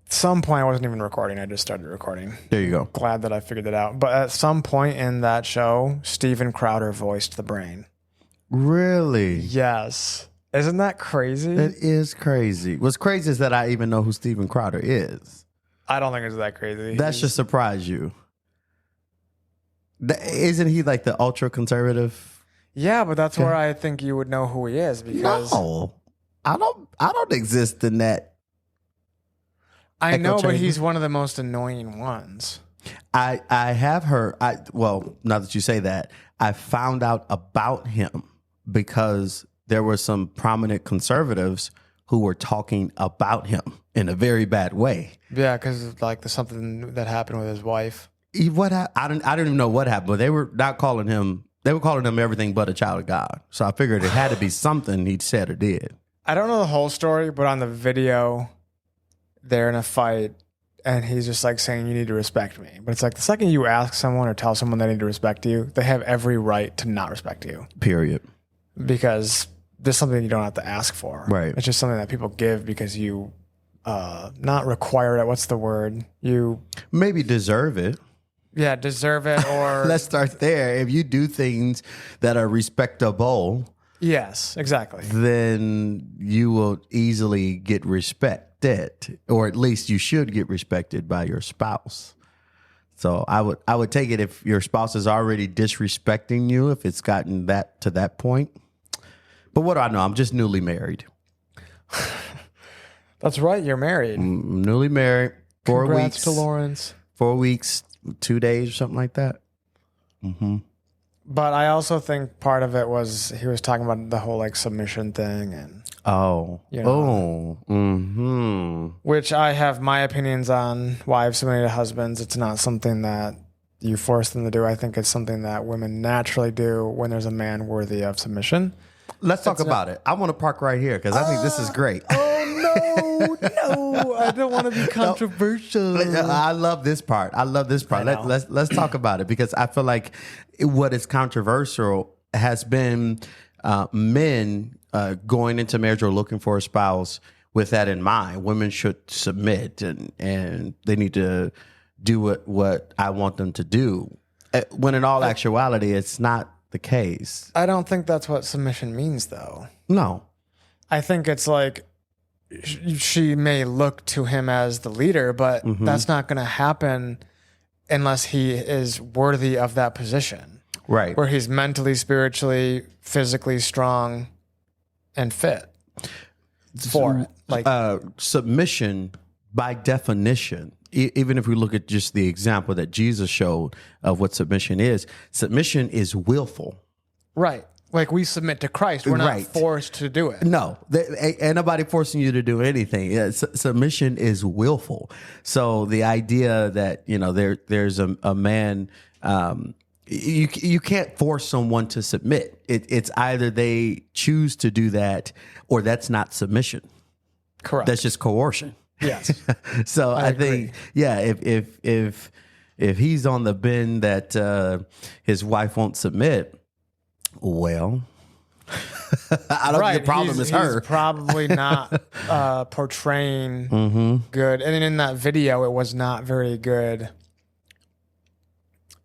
some point, I wasn't even recording. I just started recording. There you go. Glad that I figured it out. But at some point in that show, Steven Crowder voiced the Brain. Really? Yes. Isn't that crazy? It is crazy. What's crazy is that I even know who Steven Crowder is. I don't think it's that crazy. That should surprise you. Isn't he like the ultra conservative? Yeah, but that's where I think you would know who he is because No, I don't exist in that. I know, but he's one of the most annoying ones. I have heard. Well, now that you say that, I found out about him because there were some prominent conservatives who were talking about him in a very bad way. Yeah, because like there's something that happened with his wife. I don't even know what happened, but they were not calling him. They were calling him everything but a child of God. So I figured it had to be something he'd said or did. I don't know the whole story, but on the video, they're in a fight, and he's just like saying, "You need to respect me." But it's like the second you ask someone or tell someone they need to respect you, they have every right to not respect you. Period. Because there's something you don't have to ask for. Right. It's just something that people give because you not require it. What's the word? You maybe deserve it. Yeah, deserve it or... Let's start there. If you do things that are respectable... Yes, exactly. Then you will easily get respected, or at least you should get respected by your spouse. So I would take it if your spouse is already disrespecting you, if it's gotten that to that point. But what do I know? I'm just newly married. That's right. You're married. Newly married. 4 weeks. Congrats to Lawrence. 4 weeks, 2 days, or something like that. Mm-hmm. But I also think part of it was he was talking about the whole like submission thing and which I have my opinions on wives submitting to husbands. It's not something that you force them to do. I think it's something that women naturally do when there's a man worthy of submission. Let's talk about it. I want to park right here because I think this is great. No, I don't want to be controversial. I love this part. Let's talk about it because I feel like what is controversial has been men going into marriage or looking for a spouse with that in mind. Women should submit and they need to do what I want them to do. When in all actuality, it's not the case. I don't think that's what submission means, though. No. I think it's like she may look to him as the leader, but that's not going to happen unless he is worthy of that position. Right. Where he's mentally, spiritually, physically strong and fit for it. Like submission, by definition, even if we look at just the example that Jesus showed of what submission is willful. Right. Like we submit to Christ. We're not forced to do it. No, ain't nobody forcing you to do anything. Yeah, submission is willful. So the idea that, there's a man, you can't force someone to submit. It's either they choose to do that or that's not submission. Correct. That's just coercion. Yes. So I think, if he's on the bend that his wife won't submit, well, I don't think the problem is her. He's probably not portraying good. And in that video, it was not very good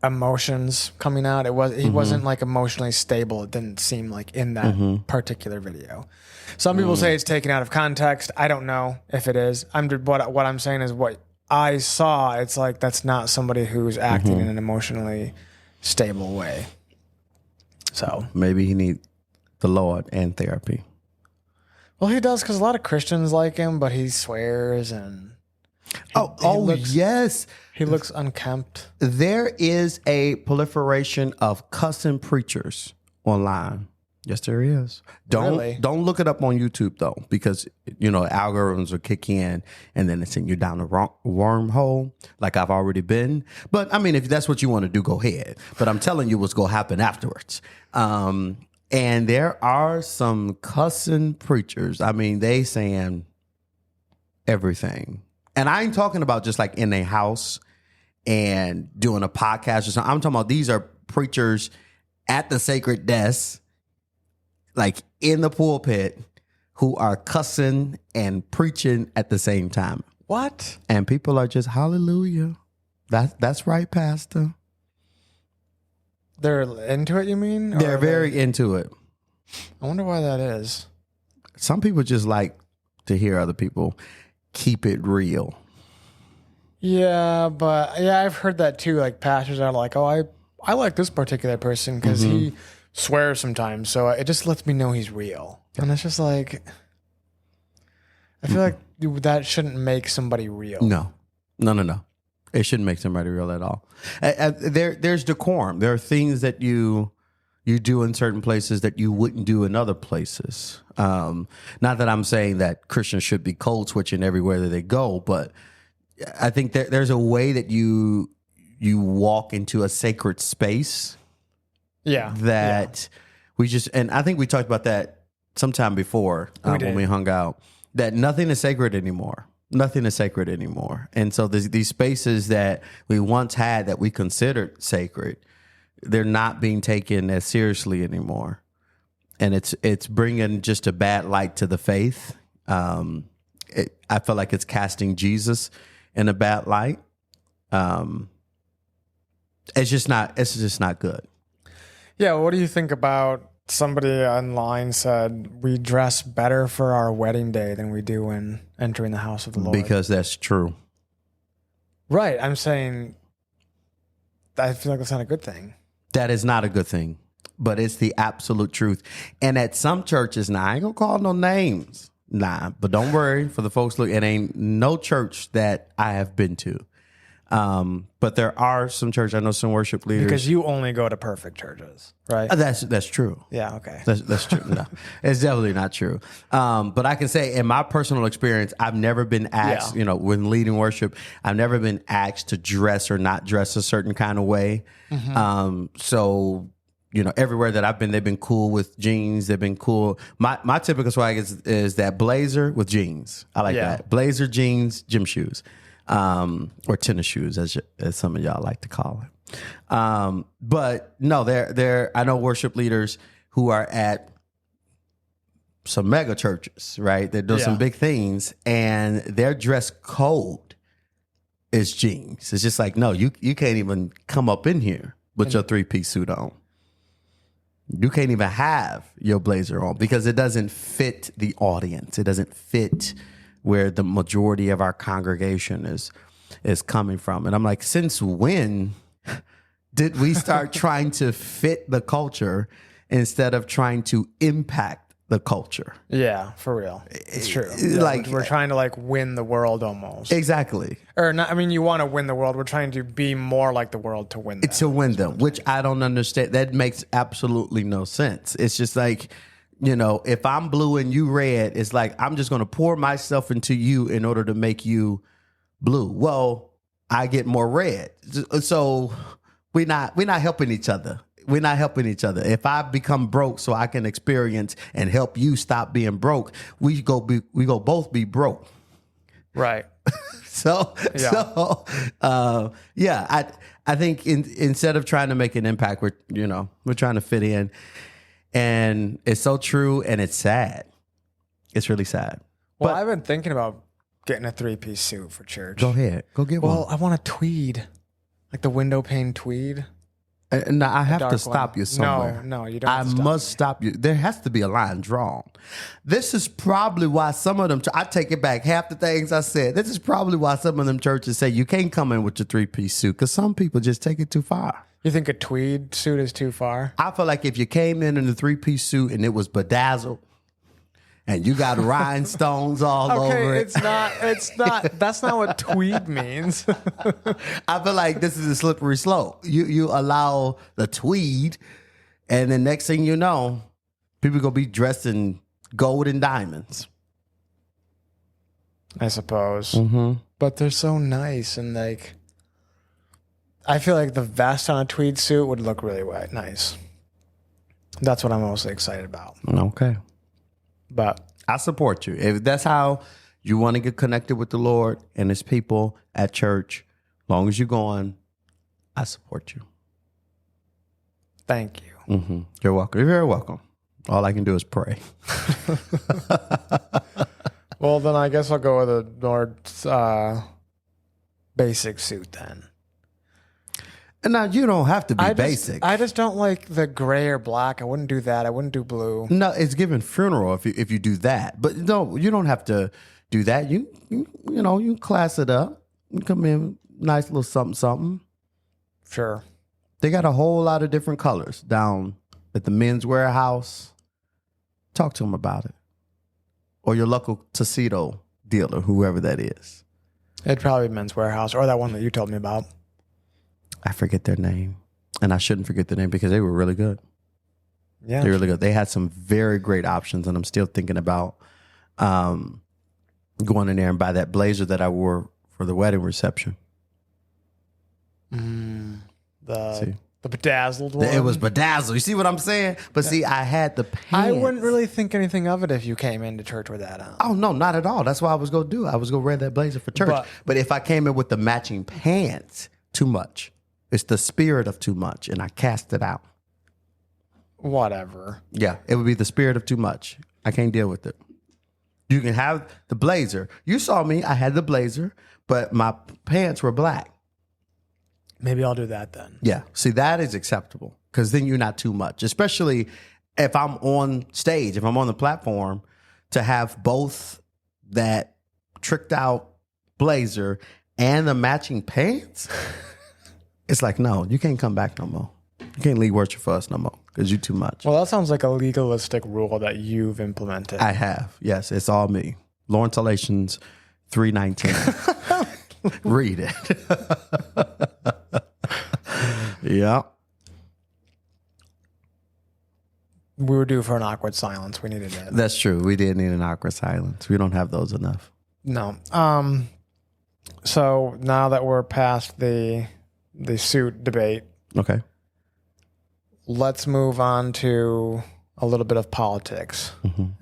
emotions coming out. He wasn't like emotionally stable. It didn't seem like in that particular video. Some people say it's taken out of context. I don't know if it is. What I'm saying is what I saw. It's like that's not somebody who's acting in an emotionally stable way. So maybe he needs the Lord and therapy. Well, he does because a lot of Christians like him, but he swears and yes, he looks unkempt. There is a proliferation of cussing preachers online. Yes, there is. Don't look it up on YouTube though, because algorithms will kick in and then it's send you down the wormhole, like I've already been. But I mean, if that's what you want to do, go ahead. But I'm telling you what's going to happen afterwards. And there are some cussing preachers. I mean, they saying everything, and I ain't talking about just like in a house and doing a podcast or something. I'm talking about these are preachers at the sacred desk, like in the pulpit, who are cussing and preaching at the same time. What? And people are just, hallelujah. That's right, Pastor. They're into it, you mean? They're very into it. I wonder why that is. Some people just like to hear other people keep it real. Yeah, but I've heard that too. Like pastors are like, oh, I like this particular person because he swears sometimes. So it just lets me know he's real. And it's just like, I feel like that shouldn't make somebody real. No. It shouldn't make somebody real at all. There's decorum. There are things that you do in certain places that you wouldn't do in other places. Not that I'm saying that Christians should be code switching everywhere that they go, but I think there's a way that you walk into a sacred space. Yeah. That we just, and I think we talked about that sometime before when we hung out, that nothing is sacred anymore. Nothing is sacred anymore. And so these spaces that we once had that we considered sacred, they're not being taken as seriously anymore. And it's bringing just a bad light to the faith. I feel like it's casting Jesus in a bad light. It's just not good. Yeah. What do you think about somebody online said we dress better for our wedding day than we do when entering the house of the Lord? Because that's true. Right. I'm saying I feel like that's not a good thing. That is not a good thing, but it's the absolute truth. And at some churches, now I ain't gonna call no names. Nah, but don't worry for the folks. Look, it ain't no church that I have been to. But there are some churches. I know some worship leaders. Because you only go to perfect churches, right? That's true. Yeah, okay. That's true. No, it's definitely not true. But I can say in my personal experience, I've never been asked, when leading worship, I've never been asked to dress or not dress a certain kind of way. So, everywhere that I've been, they've been cool with jeans. They've been cool. My typical swag is that blazer with jeans. I like that. Blazer, jeans, gym shoes. Or tennis shoes, as some of y'all like to call it. But no, I know worship leaders who are at some mega churches, right? They do some big things, and their dress code is jeans. It's just like, no, you can't even come up in here with your 3-piece suit on. You can't even have your blazer on because it doesn't fit the audience. It doesn't fit where the majority of our congregation is coming from. And I'm like, since when did we start trying to fit the culture instead of trying to impact the culture? Yeah, for real. It's true. Like we're trying to win the world almost. Exactly. Or not, I mean, you want to win the world. We're trying to be more like the world to win them. To win them, which I don't understand. That makes absolutely no sense. It's just like, if I'm blue and you red, it's like I'm just going to pour myself into you in order to make you blue. Well, I get more red. So we're not helping each other. We're not helping each other. If I become broke so I can experience and help you stop being broke, we go both be broke. Right. I think instead of trying to make an impact, we're trying to fit in. And it's so true, and it's sad. It's really sad. Well, I've been thinking about getting a 3-piece suit for church. Go ahead. Go get one. Well, I want a tweed. Like the window pane tweed. No, I have to stop you somewhere. No, you don't. I must stop you. There has to be a line drawn. This is probably why some of them, I take it back, half the things I said. This is probably why some of them churches say you can't come in with your 3-piece suit because some people just take it too far. You think a tweed suit is too far? I feel like if you came in a 3-piece suit and it was bedazzled and you got rhinestones all over it. It's not, that's not what tweed means. I feel like this is a slippery slope. You allow the tweed and the next thing you know, people going to be dressed in gold and diamonds. I suppose. But they're so nice and I feel like the vest on a tweed suit would look really nice. That's what I'm mostly excited about. Okay. But I support you. If that's how you want to get connected with the Lord and his people at church, as long as you're going, I support you. Thank you. You're welcome. You're very welcome. All I can do is pray. Well, then I guess I'll go with a more basic suit then. And now you don't have to be basic. I just don't like the gray or black. I wouldn't do that. I wouldn't do blue. No, it's given funeral if you do that. But no, you don't have to do that. You class it up. You come in nice little something something. Sure. They got a whole lot of different colors down at the men's warehouse. Talk to them about it. Or your local tuxedo dealer, whoever that is. It'd probably be Men's Warehouse or that one that you told me about. I forget their name. And I shouldn't forget their name because they were really good. Yeah. They're really good. They had some very great options. And I'm still thinking about going in there and buy that blazer that I wore for the wedding reception. The bedazzled one. It was bedazzled. You see what I'm saying? But see, I had the pants. I wouldn't really think anything of it if you came into church with that on. Oh, no, not at all. That's what I was going to do. I was going to wear that blazer for church. But if I came in with the matching pants, too much. It's the spirit of too much, and I cast it out. Whatever. Yeah, it would be the spirit of too much. I can't deal with it. You can have the blazer. You saw me. I had the blazer, but my pants were black. Maybe I'll do that then. Yeah. See, that is acceptable because then you're not too much, especially if I'm on stage, if I'm on the platform, to have both that tricked out blazer and the matching pants. It's like, no, you can't come back no more. You can't lead worship for us no more because you're too much. Well, that sounds like a legalistic rule that you've implemented. I have. Yes, it's all me. Lawrence Galatians 3:19. Read it. Yeah. We were due for an awkward silence. We needed it. That's true. We did need an awkward silence. We don't have those enough. No. So now that we're past the suit debate, okay, let's move on to a little bit of politics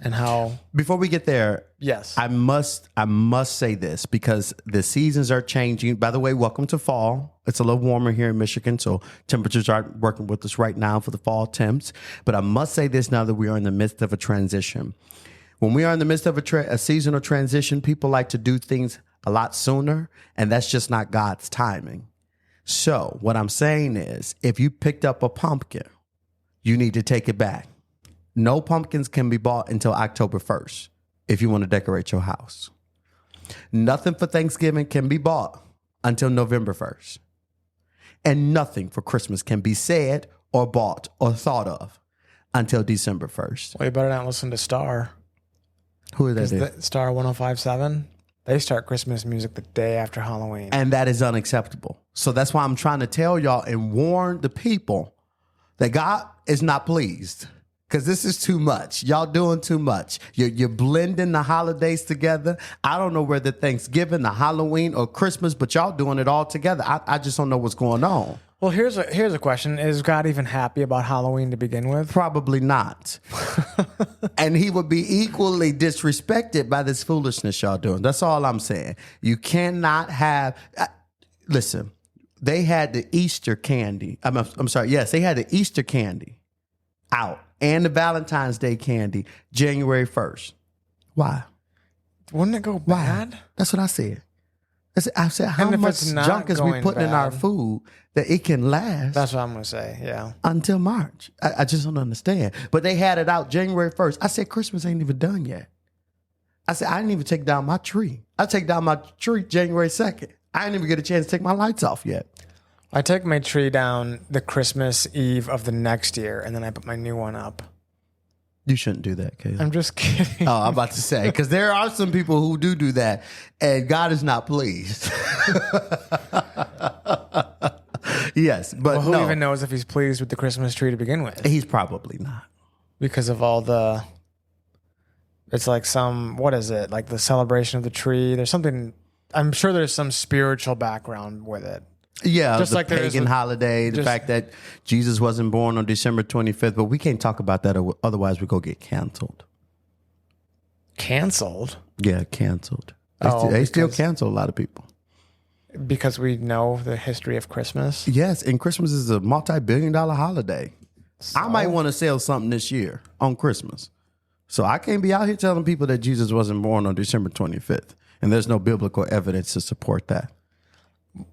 and how. Before we get there, yes, I must say this because the seasons are changing. By the way, welcome to fall. It's a little warmer here in Michigan, so temperatures aren't working with us right now for the fall temps. But I must say this now that we are in the midst of a transition. When we are in the midst of a seasonal transition, people like to do things a lot sooner, and that's just not God's timing. So what I'm saying is, if you picked up a pumpkin, you need to take it back. No pumpkins can be bought until October 1st if you want to decorate your house. Nothing for Thanksgiving can be bought until November 1st. And nothing for Christmas can be said or bought or thought of until December 1st. Well, you better not listen to Star. Who is that? Star 105.7. They start Christmas music the day after Halloween. And that is unacceptable. So that's why I'm trying to tell y'all and warn the people that God is not pleased. Because this is too much. Y'all doing too much. You're blending the holidays together. I don't know whether Thanksgiving, the Halloween, or Christmas, but y'all doing it all together. I just don't know what's going on. Well, here's a question. Is God even happy about Halloween to begin with? Probably not. And he would be equally disrespected by this foolishness y'all doing. That's all I'm saying. You cannot have... listen, they had the Easter candy. I'm sorry. Yes, they had the Easter candy out. And the Valentine's Day candy, January 1st. Why? Wouldn't it go bad? That's what I said. I said, how much junk is we putting in our food that it can last? That's what I'm going to say, yeah. Until March. I just don't understand. But they had it out January 1st. I said, Christmas ain't even done yet. I said, I didn't even take down my tree. I take down my tree January 2nd. I didn't even get a chance to take my lights off yet. I take my tree down the Christmas Eve of the next year, and then I put my new one up. You shouldn't do that, Caleb. I'm just kidding. Oh, I'm about to say, because there are some people who do that, and God is not pleased. Yes, but well, who even knows if he's pleased with the Christmas tree to begin with? He's probably not. Because of all the... It's like what is it? Like the celebration of the tree. There's something... I'm sure there's some spiritual background with it. Yeah, just the like pagan holiday, the fact that Jesus wasn't born on December 25th, but we can't talk about that, otherwise we go get canceled. Canceled? Yeah, canceled. They still cancel a lot of people. Because we know the history of Christmas? Yes, and Christmas is a multi-billion-dollar holiday. So? I might want to sell something this year on Christmas. So I can't be out here telling people that Jesus wasn't born on December 25th. And there's no biblical evidence to support that.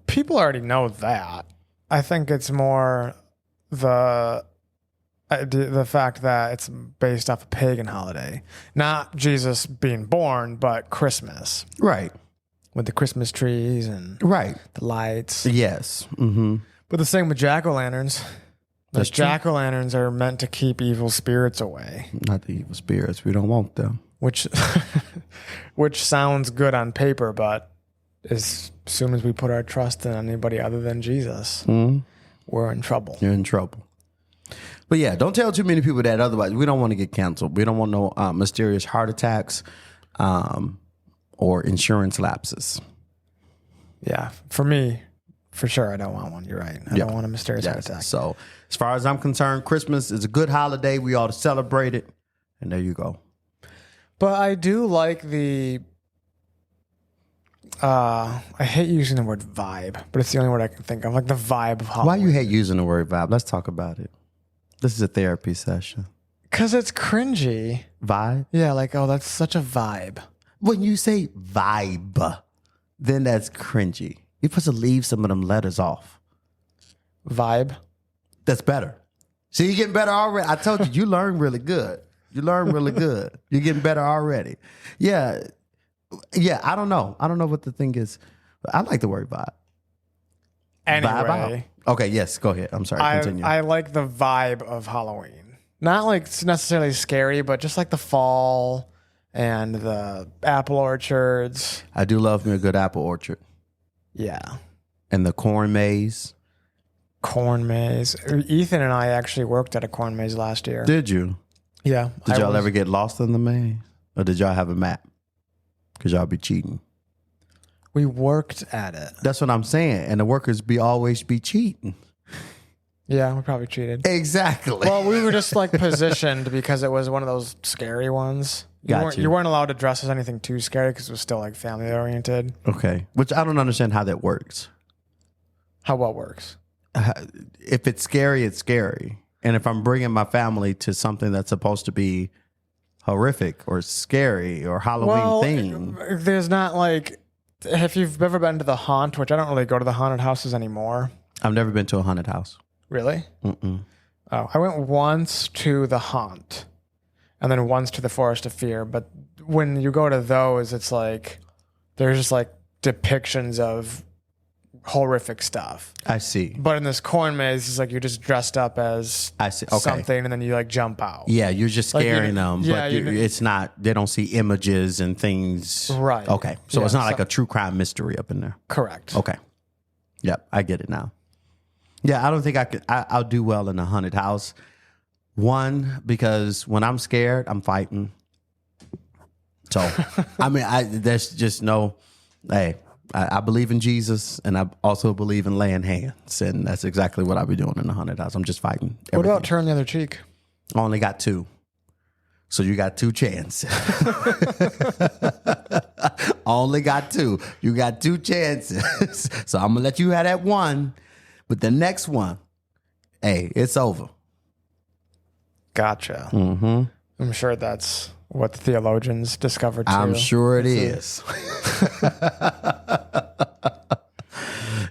People already know that. I think it's more the fact that it's based off a pagan holiday. Not Jesus being born, but Christmas. Right. With the Christmas trees and right. the lights. Yes. Mm-hmm. But the same with jack-o'-lanterns. Those jack-o'-lanterns are meant to keep evil spirits away. Not the evil spirits. We don't want them. Which sounds good on paper, but as soon as we put our trust in anybody other than Jesus, we're in trouble. You're in trouble. But yeah, don't tell too many people that. Otherwise, we don't want to get canceled. We don't want no mysterious heart attacks or insurance lapses. Yeah, for me, for sure, I don't want one. You're right. I don't want a mysterious heart attack. So as far as I'm concerned, Christmas is a good holiday. We ought to celebrate it. And there you go. But I do like the, I hate using the word vibe, but it's the only word I can think of. Like the vibe of Halloween. Why you hate using the word vibe? Let's talk about it. This is a therapy session. Because it's cringy. Vibe? Yeah, like, oh, that's such a vibe. When you say vibe, then that's cringy. You're supposed to leave some of them letters off. Vibe? That's better. See, you're getting better already. I told you, you learn really good. You learn really good. You're getting better already. Yeah. Yeah, I don't know. I don't know what the thing is. But I like the word vibe. Anyway. Vibe. Okay, yes, go ahead. I'm sorry, continue. I like the vibe of Halloween. Not like it's necessarily scary, but just like the fall and the apple orchards. I do love me a good apple orchard. Yeah. And the corn maze. Corn maze. Ethan and I actually worked at a corn maze last year. Did you? Yeah. Did y'all ever get lost in the maze? Or did y'all have a map? Because y'all be cheating. We worked at it. That's what I'm saying. And the workers always be cheating. Yeah, we probably cheated. Exactly. Well, we were just like positioned because it was one of those scary ones. You weren't allowed to dress as anything too scary because it was still like family oriented. Okay. Which I don't understand how that works. How what works? If it's scary, it's scary. And if I'm bringing my family to something that's supposed to be horrific or scary or Halloween thing. There's not like, if you've ever been to the haunt, which I don't really go to the haunted houses anymore. I've never been to a haunted house. Really? Mm-mm. Oh, I went once to the haunt and then once to the Forest of Fear. But when you go to those, it's like, there's just like depictions of horrific stuff. I see. But in this corn maze, it's like you're just dressed up as something and then you like jump out. Yeah, you're just scaring them. Yeah, but it's not, they don't see images and things. Right. Okay. So it's not like a true crime mystery up in there. Correct. Okay. Yep, I get it now. Yeah, I don't think I'll do well in a haunted house. One, because when I'm scared, I'm fighting. So, I mean, there's just no, hey, I believe in Jesus, and I also believe in laying hands, and that's exactly what I'll be doing in the haunted house. I'm just fighting everything. What about turn the other cheek? I only got 2. So you got 2 chances. Only got 2. You got 2 chances. So I'm going to let you have that one. But the next one, hey, it's over. Gotcha. Mm-hmm. I'm sure that's what the theologians discovered too. I'm sure it is.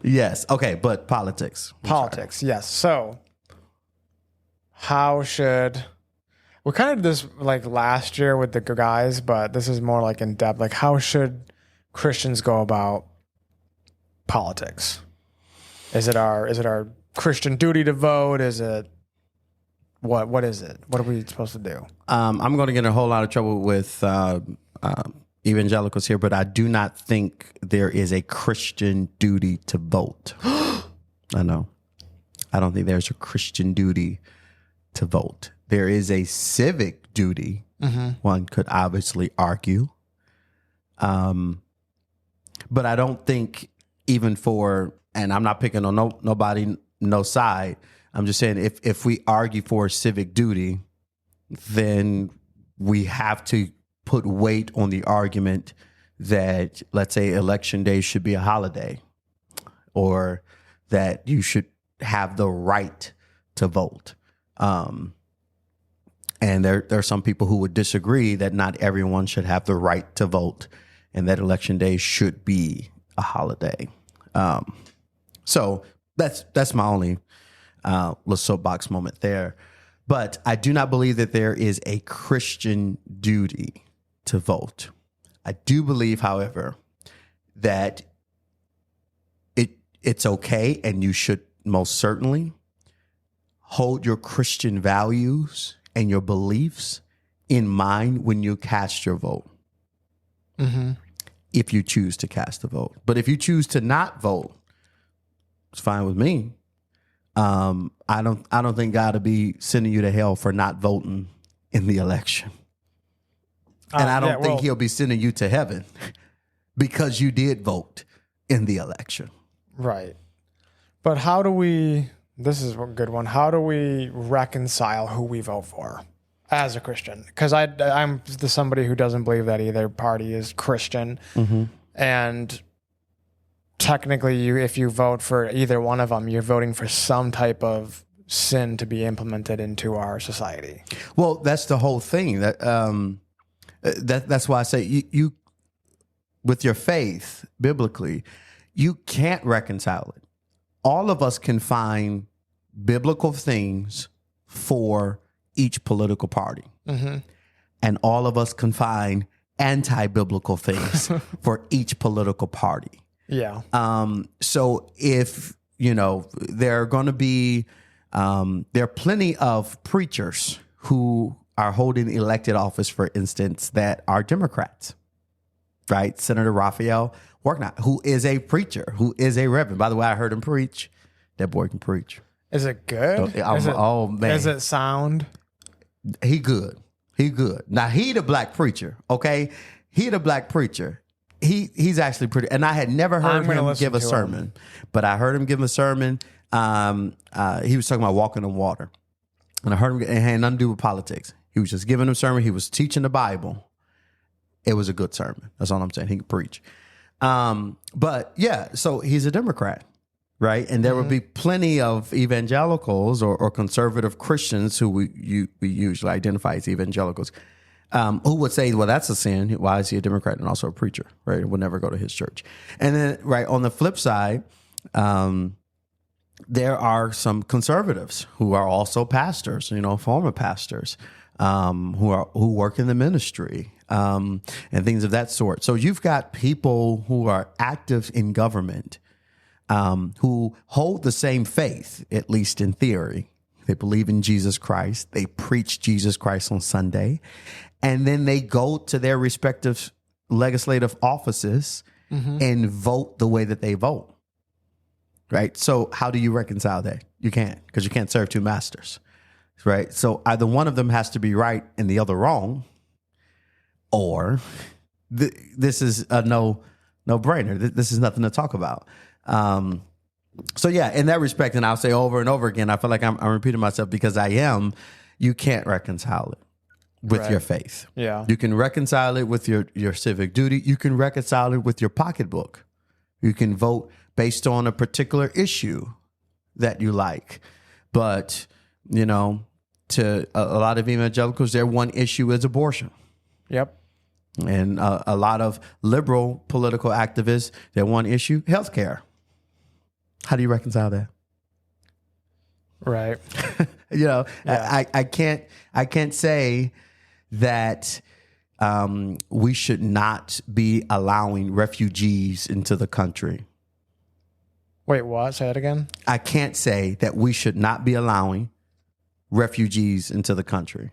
Yes. Okay, but politics. Politics, yes. So how should... We kind of did this like last year with the guys, but this is more like in depth. Like, how should Christians go about politics? Is it our Christian duty to vote? Is it what is it? What are we supposed to do? I'm going to get in a whole lot of trouble with evangelicals here, but I do not think there is a Christian duty to vote. I know. I don't think there's a Christian duty to vote. There is a civic duty. Mm-hmm. One could obviously argue. But I don't think even for, and I'm not picking on nobody, no side. I'm just saying if we argue for civic duty, then we have to put weight on the argument that, let's say, election day should be a holiday, or that you should have the right to vote. And there are some people who would disagree that not everyone should have the right to vote and that election day should be a holiday. So that's my only little soapbox moment there. But I do not believe that there is a Christian duty to vote. I do believe, however, that it's okay, and you should most certainly hold your Christian values and your beliefs in mind when you cast your vote. Mm-hmm. If you choose to cast a vote. But if you choose to not vote, it's fine with me. I don't think God will be sending you to hell for not voting in the election. And I don't think he'll be sending you to heaven because you did vote in the election. Right. But this is a good one. How do we reconcile who we vote for as a Christian? Because I'm somebody who doesn't believe that either party is Christian. Mm-hmm. And technically, if you vote for either one of them, you're voting for some type of sin to be implemented into our society. Well, that's the whole thing. That's why I say you with your faith, biblically, you can't reconcile it. All of us can find biblical things for each political party. Mm-hmm. And all of us can find anti-biblical things for each political party. Yeah. So if, there are going to be, there are plenty of preachers who are holding elected office, for instance, that are Democrats, right? Senator Raphael Warnock, who is a preacher, who is a reverend. By the way, I heard him preach. That boy can preach. Is it good? Oh, man. Does it sound? He good. Now, he the black preacher, okay? He the black preacher. He's actually pretty, and I had never heard him give a sermon, but I heard him give a sermon. He was talking about walking on water, and I heard him, it had nothing to do with politics. He was just giving a sermon. He was teaching the Bible. It was a good sermon. That's all I'm saying. He could preach. But yeah, so he's a Democrat, right? And there would be plenty of evangelicals or conservative Christians who we usually identify as evangelicals, who would say, well, that's a sin. Why is he a Democrat and also a preacher, right? Would never go to his church. And then, right, on the flip side, there are some conservatives who are also pastors, former pastors, who work in the ministry, and things of that sort. So you've got people who are active in government, who hold the same faith, at least in theory. They believe in Jesus Christ. They preach Jesus Christ on Sunday. And then they go to their respective legislative offices and vote the way that they vote. Right? So how do you reconcile that? You can't, because you can't serve two masters. Right? So either one of them has to be right and the other wrong, or this is a no-brainer. This is nothing to talk about. So yeah, in that respect, and I'll say over and over again, I feel like I'm repeating myself because you can't reconcile it with your faith. Yeah. You can reconcile it with your civic duty. You can reconcile it with your pocketbook. You can vote based on a particular issue that you like. But, to a lot of evangelicals, their one issue is abortion. Yep. And a lot of liberal political activists, their one issue, healthcare. How do you reconcile that? Right. Yeah. I can't say that we should not be allowing refugees into the country. Wait, what? Say that again? I can't say that we should not be allowing refugees into the country.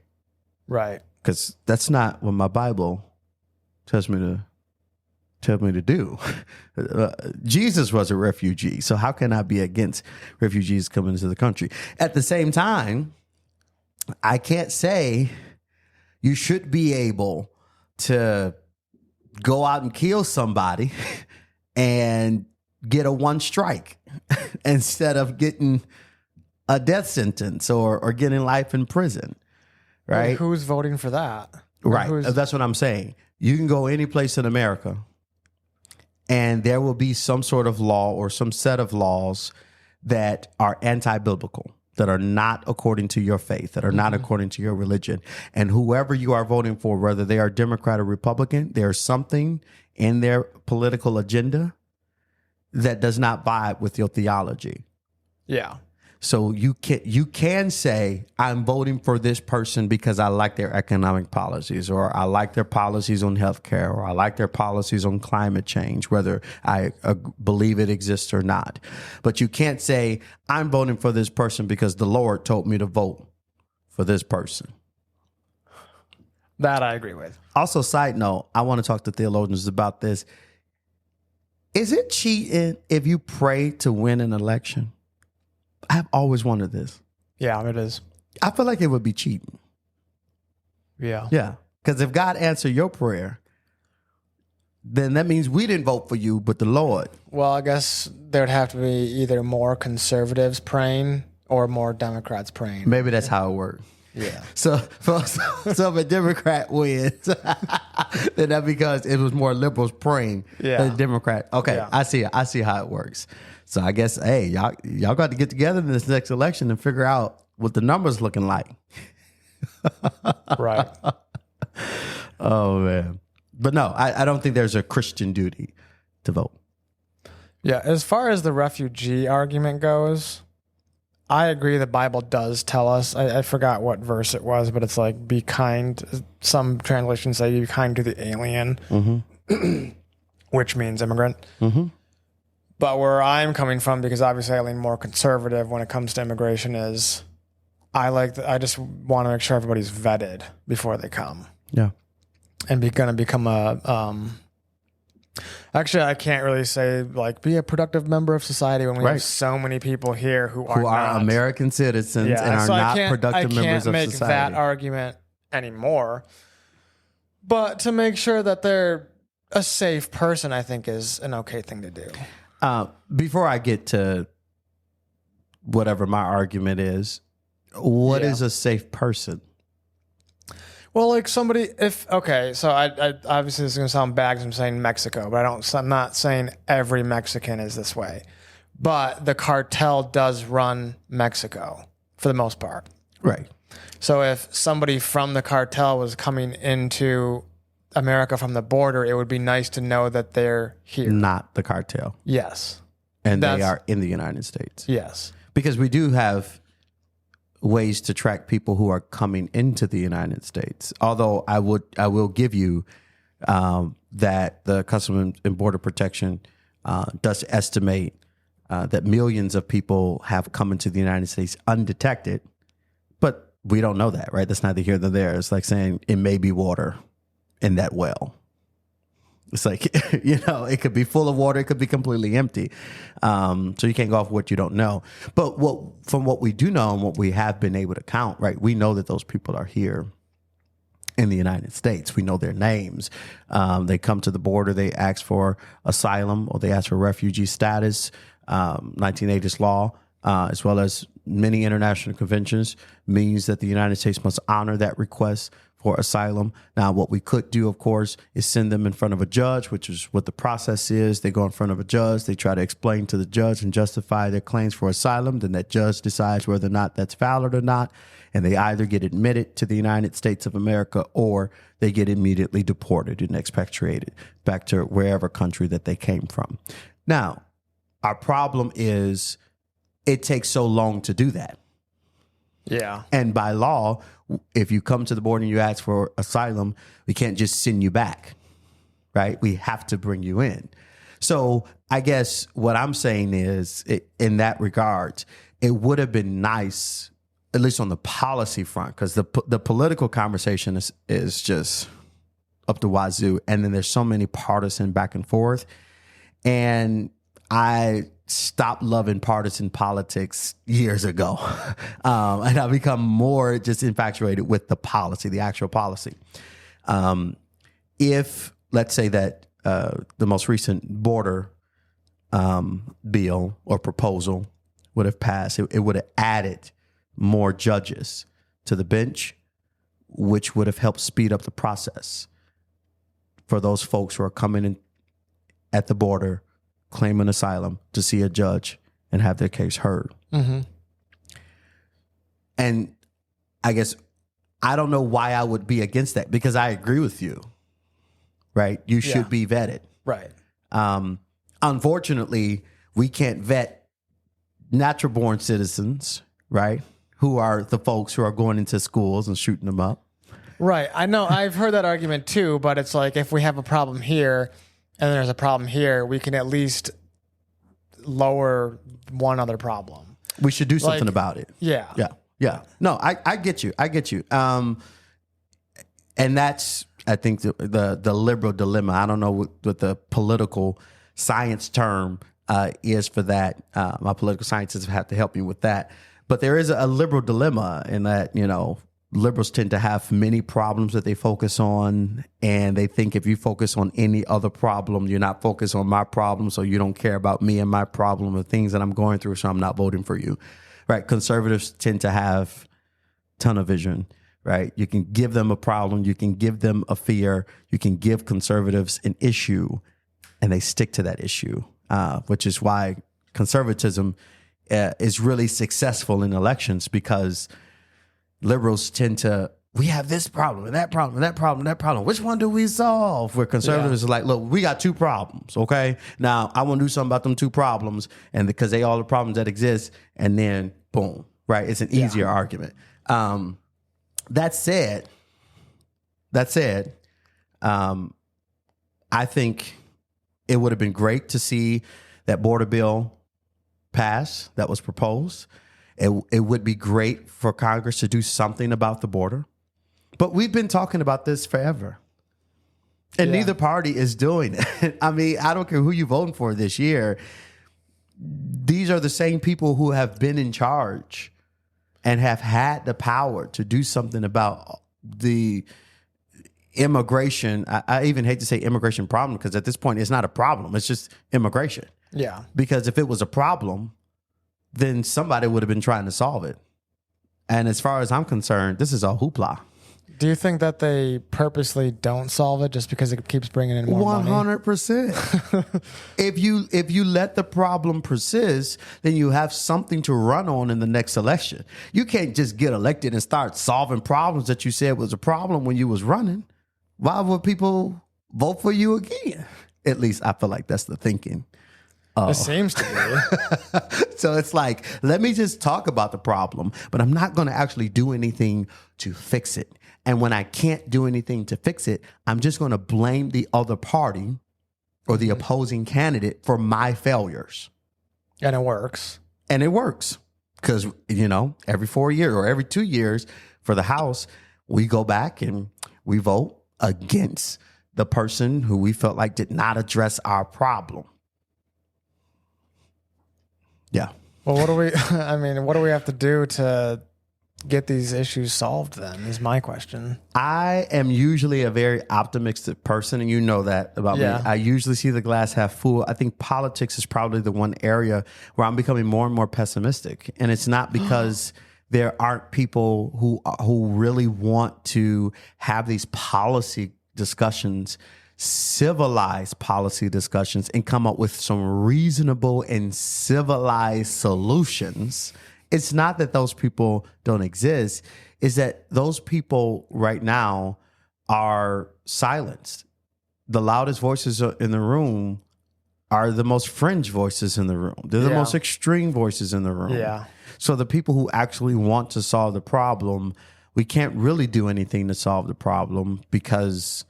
Right. Because that's not what my Bible tells me to do. Jesus was a refugee. So how can I be against refugees coming into the country? At the same time, I can't say you should be able to go out and kill somebody and get a one strike instead of getting a death sentence or getting life in prison. Right? And who's voting for that? Right. That's what I'm saying. You can go any place in America and there will be some sort of law or some set of laws that are anti-biblical. that are not according to your faith, that are not according to your religion. And whoever you are voting for, whether they are Democrat or Republican, there's something in their political agenda that does not vibe with your theology. Yeah. So you can say, I'm voting for this person because I like their economic policies, or I like their policies on healthcare, or I like their policies on climate change, whether I believe it exists or not. But you can't say, I'm voting for this person because the Lord told me to vote for this person. That I agree with. Also, side note, I want to talk to theologians about this. Is it cheating if you pray to win an election? I've always wondered this. Yeah, it is. I feel like it would be cheating. Yeah. Yeah. Because if God answered your prayer, then that means we didn't vote for you, but the Lord. Well, I guess there'd have to be either more conservatives praying or more Democrats praying. Maybe that's how it works. Yeah. So if a Democrat wins, then that's because it was more liberals praying than a Democrat. Okay, yeah. I see how it works. So I guess, hey, y'all got to get together in this next election and figure out what the numbers looking like. Right. Oh, man. But no, I don't think there's a Christian duty to vote. Yeah, as far as the refugee argument goes, I agree the Bible does tell us. I forgot what verse it was, but it's like, be kind. Some translations say be kind to the alien, which means immigrant. Mm-hmm. But where I'm coming from, because obviously I lean more conservative when it comes to immigration, is I just want to make sure everybody's vetted before they come. Yeah. And going to become actually, I can't really say like be a productive member of society when we have so many people here who are not American citizens and are not productive members of society. I can't make that argument anymore. But to make sure that they're a safe person, I think is an okay thing to do. Before I get to whatever my argument is, what is a safe person? Well, like somebody, so I obviously this is going to sound bad because I'm saying Mexico, but I'm not saying every Mexican is this way. But the cartel does run Mexico for the most part. Right. So if somebody from the cartel was coming into America from the border, it would be nice to know that they're here. Not the cartel. Yes. And they are in the United States. Yes. Because we do have ways to track people who are coming into the United States. Although I will give you that the Customs and Border Protection does estimate that millions of people have come into the United States undetected, but we don't know that, right? That's neither here nor there. It's like saying it may be water in that well. It's like, it could be full of water. It could be completely empty. So you can't go off what you don't know. But from what we do know and what we have been able to count, right, we know that those people are here in the United States. We know their names. They come to the border. They ask for asylum or they ask for refugee status. 1980s law, as well as many international conventions, means that the United States must honor that request for asylum. Now, what we could do, of course, is send them in front of a judge, which is what the process is. They go in front of a judge. They try to explain to the judge and justify their claims for asylum. Then that judge decides whether or not that's valid or not. And they either get admitted to the United States of America or they get immediately deported and expatriated back to wherever country that they came from. Now, our problem is it takes so long to do that. Yeah. And by law, if you come to the border and you ask for asylum, we can't just send you back, right? We have to bring you in. So I guess what I'm saying is, in that regard, it would have been nice, at least on the policy front, because the political conversation is just up the wazoo. And then there's so many partisan back and forth. And I stopped loving partisan politics years ago. And I've become more just infatuated with the policy, the actual policy. If, let's say that the most recent border bill or proposal would have passed, it would have added more judges to the bench, which would have helped speed up the process for those folks who are coming in at the border claiming asylum to see a judge and have their case heard. Mm-hmm. And I guess I don't know why I would be against that, because I agree with you, right? You should be vetted. Right. Unfortunately, we can't vet natural born citizens, right? Who are the folks who are going into schools and shooting them up. Right. I know. I've heard that argument too, but it's like if we have a problem here and there's a problem here, we can at least lower one other problem. We should do something about it. Yeah. Yeah. Yeah. No, I get you. I get you. And that's, I think, the liberal dilemma. I don't know what the political science term is for that. My political scientists have to help me with that. But there is a liberal dilemma in that, liberals tend to have many problems that they focus on, and they think if you focus on any other problem, you're not focused on my problem, so you don't care about me and my problem, the things that I'm going through, so I'm not voting for you. Right? Conservatives tend to have tunnel vision. Right? You can give them a problem, you can give them a fear, you can give conservatives an issue, and they stick to that issue, which is why conservatism is really successful in elections, because liberals tend to, we have this problem and that problem and that problem and that problem. Which one do we solve? Where conservatives are like, look, we got two problems, okay? Now, I want to do something about them two problems, and because they all the problems that exist, and then boom, right? It's an easier argument. That said, I think it would have been great to see that border bill pass that was proposed. It would be great for Congress to do something about the border. But we've been talking about this forever. And neither party is doing it. I mean, I don't care who you're voting for this year. These are the same people who have been in charge and have had the power to do something about the immigration. I even hate to say immigration problem, because at this point it's not a problem. It's just immigration. Yeah. Because if it was a problem, then somebody would have been trying to solve it. And as far as I'm concerned, this is a hoopla. Do you think that they purposely don't solve it just because it keeps bringing in more money? 100%. If you let the problem persist, then you have something to run on in the next election. You can't just get elected and start solving problems that you said was a problem when you was running. Why would people vote for you again? At least I feel like that's the thinking. It seems to be. So it's like, let me just talk about the problem, but I'm not going to actually do anything to fix it. And when I can't do anything to fix it, I'm just going to blame the other party or the opposing candidate for my failures. And it works. And it works because, every 4 years or every 2 years for the House, we go back and we vote against the person who we felt like did not address our problem. Yeah. Well, what do we have to do to get these issues solved then, is my question. I am usually a very optimistic person, and you know that about me. I usually see the glass half full. I think politics is probably the one area where I'm becoming more and more pessimistic. And it's not because there aren't people who really want to have these policy discussions, civilized policy discussions, and come up with some reasonable and civilized solutions. It's not that those people don't exist. It's that those people right now are silenced. The loudest voices in the room are the most fringe voices in the room. They're the most extreme voices in the room. Yeah. So the people who actually want to solve the problem, we can't really do anything to solve the problem because,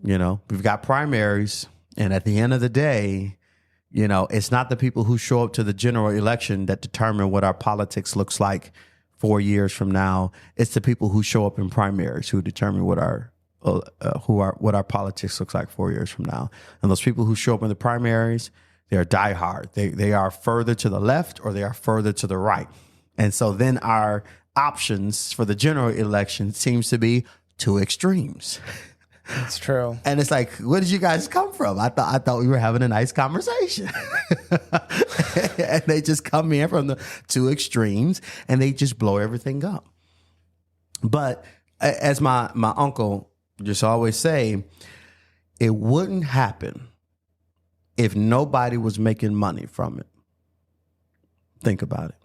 we've got primaries. And at the end of the day, it's not the people who show up to the general election that determine what our politics looks like 4 years from now. It's the people who show up in primaries who determine what our politics looks like 4 years from now. And those people who show up in the primaries, they're diehard. They are further to the left or they are further to the right. And so then our options for the general election seems to be two extremes. That's true. And it's like, where did you guys come from? I thought we were having a nice conversation. And they just come in from the two extremes and they just blow everything up. But as my uncle just always say, it wouldn't happen if nobody was making money from it. Think about it.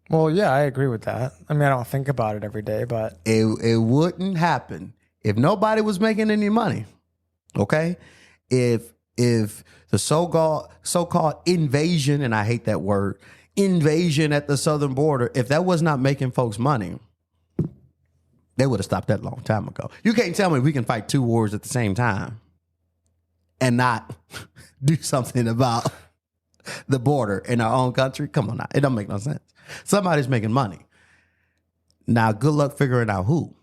Well, yeah, I agree with that. I mean, I don't think about it every day, but It wouldn't happen if nobody was making any money. Okay? If the so-called invasion, and I hate that word, invasion at the southern border, if that was not making folks money, they would have stopped that a long time ago. You can't tell me we can fight two wars at the same time and not do something about the border in our own country. Come on now. It don't make no sense. Somebody's making money. Now, good luck figuring out who.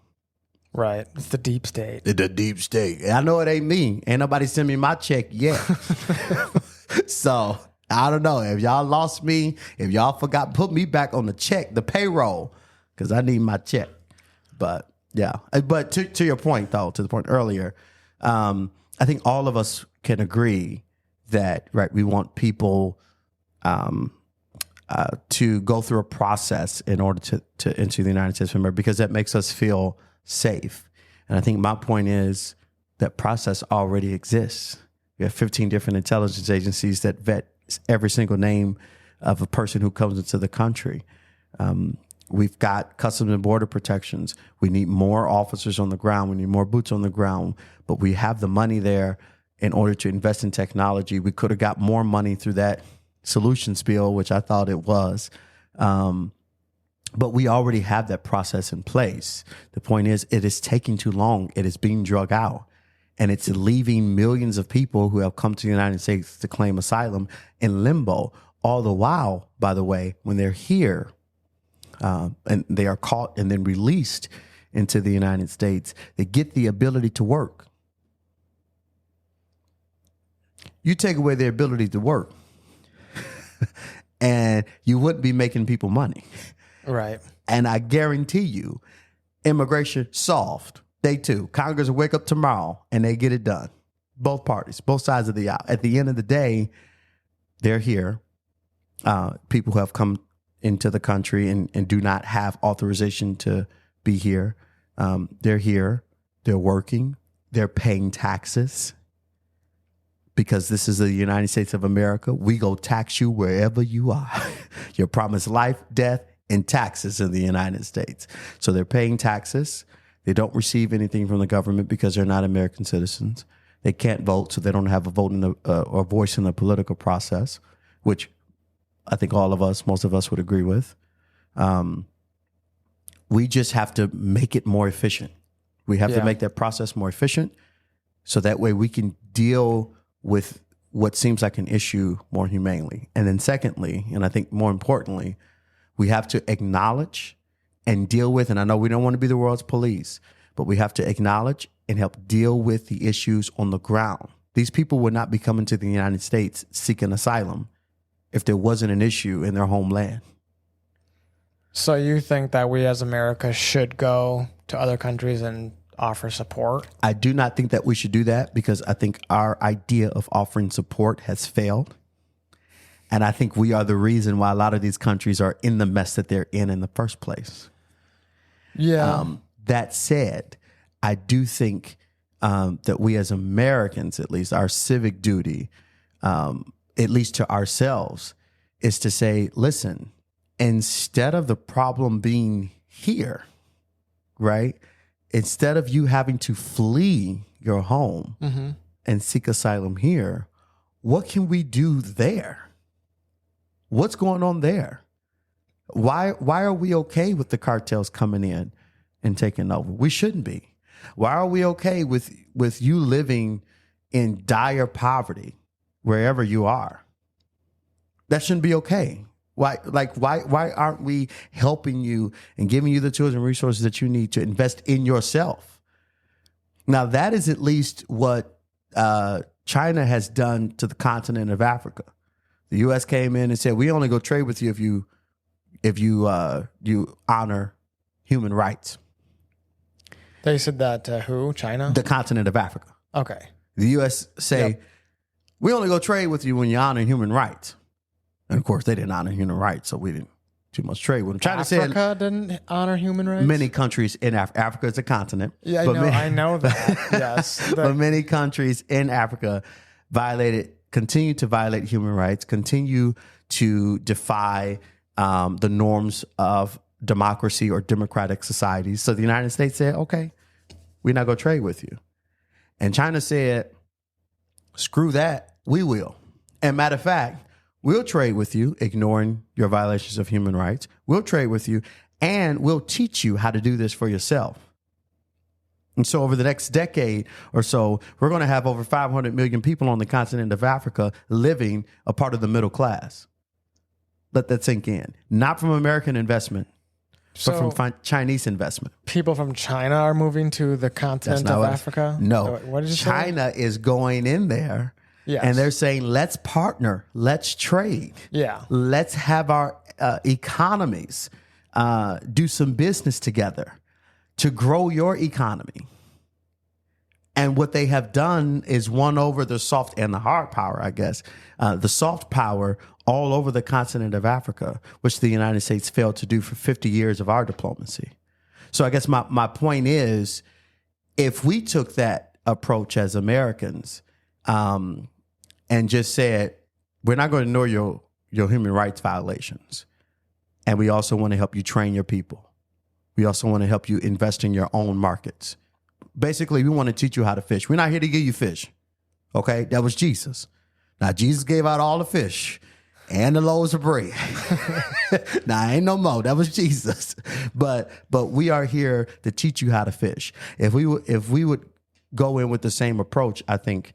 right. It's the deep state. The deep state. I know it ain't me. Ain't nobody send me my check yet. So, I don't know. If y'all lost me, if y'all forgot, put me back on the check, the payroll, because I need my check. But, yeah. But to your point, though, to the point earlier, I think all of us can agree that, right, we want people to go through a process in order to enter the United States of America, because that makes us feel safe. And I think my point is that process already exists. We have 15 different intelligence agencies that vet every single name of a person who comes into the country. We've got Customs and Border Protections. We need more officers on the ground. We need more boots on the ground. But we have the money there in order to invest in technology. We could have got more money through that solutions bill, which I thought it was. But we already have that process in place. The point is, it is taking too long. It is being drug out. And it's leaving millions of people who have come to the United States to claim asylum in limbo. All the while, by the way, when they're here, and they are caught and then released into the United States, they get the ability to work. You take away their ability to work, and you wouldn't be making people money. Right. And I guarantee you, immigration solved. Day two. Congress will wake up tomorrow and they get it done. Both parties, both sides of the aisle. At the end of the day, they're here. People who have come into the country and do not have authorization to be here. They're here. They're working. They're paying taxes. Because this is the United States of America. We go tax you wherever you are. You're promised life, death, and taxes in the United States. So they're paying taxes. They don't receive anything from the government because they're not American citizens. They can't vote, so they don't have a vote in the or voice in the political process, which I think most of us would agree with. We just have to make it more efficient. We have to make that process more efficient, so that way we can deal with what seems like an issue more humanely. And then secondly, and I think more importantly, we have to acknowledge and deal with, and I know we don't want to be the world's police, but we have to acknowledge and help deal with the issues on the ground. These people would not be coming to the United States seeking asylum if there wasn't an issue in their homeland. So you think that we as America should go to other countries and offer support? I do not think that we should do that, because I think our idea of offering support has failed. And I think we are the reason why a lot of these countries are in the mess that they're in the first place. Yeah. That said, I do think that we as Americans, at least our civic duty, at least to ourselves, is to say, listen, instead of the problem being here, right? Instead of you having to flee your home and seek asylum here, what can we do there? What's going on there? Why are we okay with the cartels coming in and taking over? We shouldn't be. Why are we okay with you living in dire poverty wherever you are? That shouldn't be okay. Why aren't we helping you and giving you the tools and resources that you need to invest in yourself? Now, that is at least what China has done to the continent of Africa. The U.S. came in and said, we only go trade with you if you honor human rights. They said that to who? China? The continent of Africa. Okay. The U.S. say, we only go trade with you when you honor human rights. And of course, they didn't honor human rights, so we didn't too much trade with them. China said Africa didn't honor human rights? Many countries in Africa is a continent. Yeah, I know that. Yes. But many countries in Africa continue to violate human rights, continue to defy the norms of democracy or democratic societies. So the United States said, okay, we're not going to trade with you. And China said, screw that, we will. And matter of fact, we'll trade with you, ignoring your violations of human rights. We'll trade with you, and we'll teach you how to do this for yourself. And so over the next decade or so, we're going to have over 500 million people on the continent of Africa living a part of the middle class. Let that sink in. Not from American investment, but from Chinese investment. People from China are moving to the continent of Africa? No. What did you say? China is going in there, and they're saying, let's partner, let's trade. Yeah. Let's have our economies do some business together to grow your economy. And what they have done is won over the soft and the hard power, I guess, the soft power all over the continent of Africa, which the United States failed to do for 50 years of our diplomacy. So I guess my point is, if we took that approach as Americans and just said, we're not going to ignore your human rights violations, and we also want to help you train your people. We also want to help you invest in your own markets. Basically, we want to teach you how to fish. We're not here to give you fish. Okay? That was Jesus. Now, Jesus gave out all the fish and the loaves of bread. Now, ain't no more. That was Jesus. But we are here to teach you how to fish. If we would go in with the same approach, I think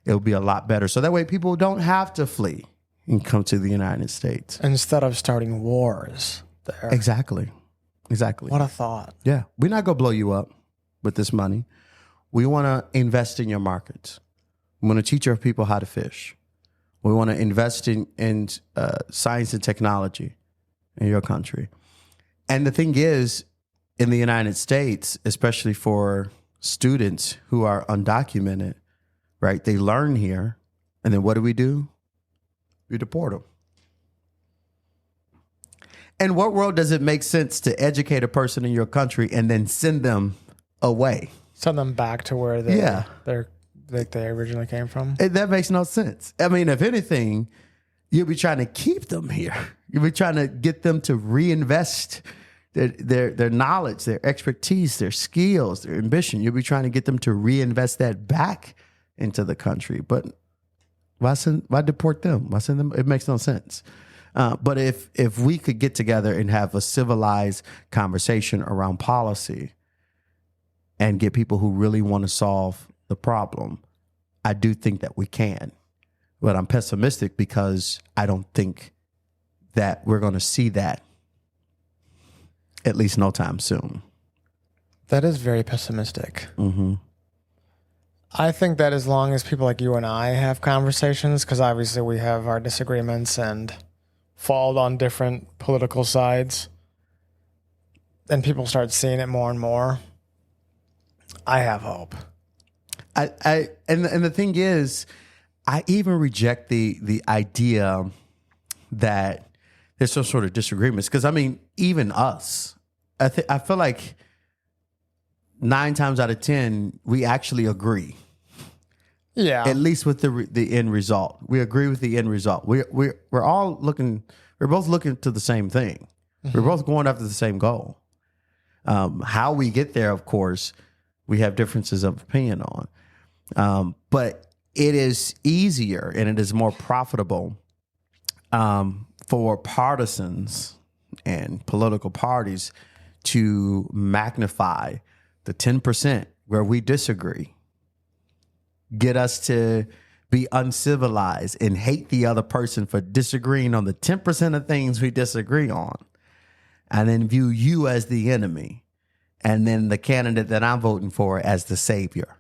it would be a lot better. So that way people don't have to flee and come to the United States. Instead of starting wars there. Exactly. What a thought. Yeah. We're not going to blow you up with this money. We want to invest in your markets. We want to teach our people how to fish. We want to invest in science and technology in your country. And the thing is, in the United States, especially for students who are undocumented, right? They learn here. And then what do? We deport them. In what world does it make sense to educate a person in your country and then send them away? Send them back to where they originally came from? That makes no sense. I mean, if anything, you'll be trying to keep them here. You'll be trying to get them to reinvest their knowledge, their expertise, their skills, their ambition. You'll be trying to get them to reinvest that back into the country. But why deport them? Why send them? It makes no sense. But if we could get together and have a civilized conversation around policy and get people who really want to solve the problem, I do think that we can. But I'm pessimistic because I don't think that we're going to see that, at least no time soon. That is very pessimistic. Mm-hmm. I think that as long as people like you and I have conversations, because obviously we have our disagreements and fall on different political sides, and people start seeing it more and more, I have hope. And the thing is, I even reject the idea that there's some sort of disagreements, because I mean, even us, I feel like 9 times out of 10 we actually agree. Yeah, at least with the end result, we agree with the end result. We're all looking. We're both looking to the same thing. Mm-hmm. We're both going after the same goal. How we get there, of course, we have differences of opinion on. But it is easier and it is more profitable for partisans and political parties to magnify the 10% where we disagree, get us to be uncivilized and hate the other person for disagreeing on the 10% of things we disagree on, and then view you as the enemy, and then the candidate that I'm voting for as the savior.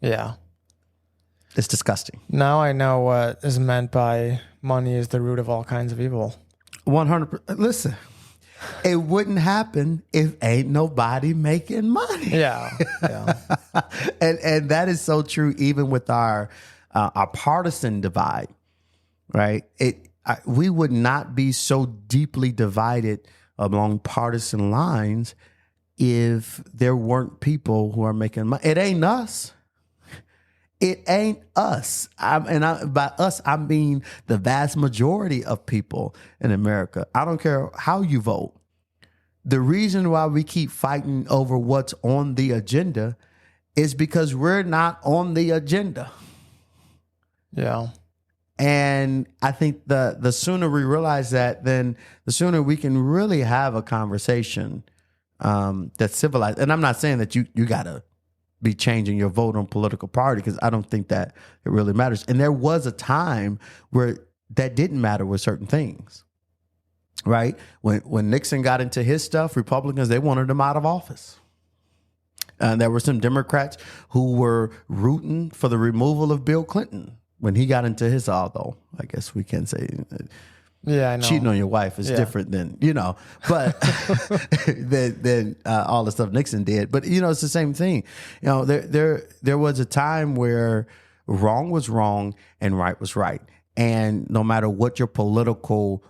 Yeah. It's disgusting. Now I know what is meant by money is the root of all kinds of evil. 100%. Listen, it wouldn't happen if ain't nobody making money. Yeah. And that is so true even with our partisan divide, right? We would not be so deeply divided along partisan lines if there weren't people who are making money. It ain't us. It ain't us. By us, I mean the vast majority of people in America. I don't care how you vote. The reason why we keep fighting over what's on the agenda is because we're not on the agenda. Yeah. And I think the sooner we realize that, then the sooner we can really have a conversation that's civilized. And I'm not saying that you got to be changing your vote on political party, because I don't think that it really matters. And there was a time where that didn't matter with certain things, right? When Nixon got into his stuff, Republicans, they wanted him out of office. And there were some Democrats who were rooting for the removal of Bill Clinton when he got into his, although I guess we can say yeah, I know. Cheating on your wife is different than, but than all the stuff Nixon did. But, it's the same thing. There was a time where wrong was wrong and right was right. And no matter what your political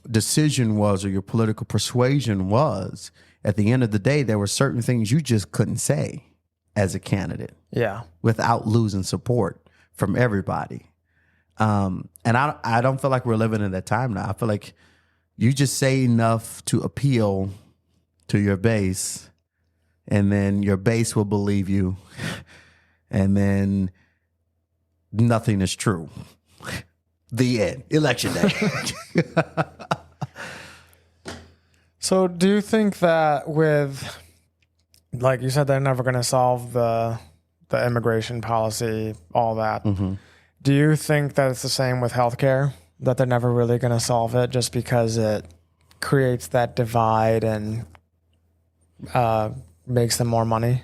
decision was or your political persuasion was, at the end of the day, there were certain things you just couldn't say as a candidate. Yeah. Without losing support from everybody. And I don't feel like we're living in that time now. I feel like you just say enough to appeal to your base, and then your base will believe you, and then nothing is true. The end. Election day. So do you think that with, like you said, they're never going to solve the immigration policy, all that. Mm-hmm. Do you think that it's the same with healthcare, that they're never really going to solve it just because it creates that divide and makes them more money?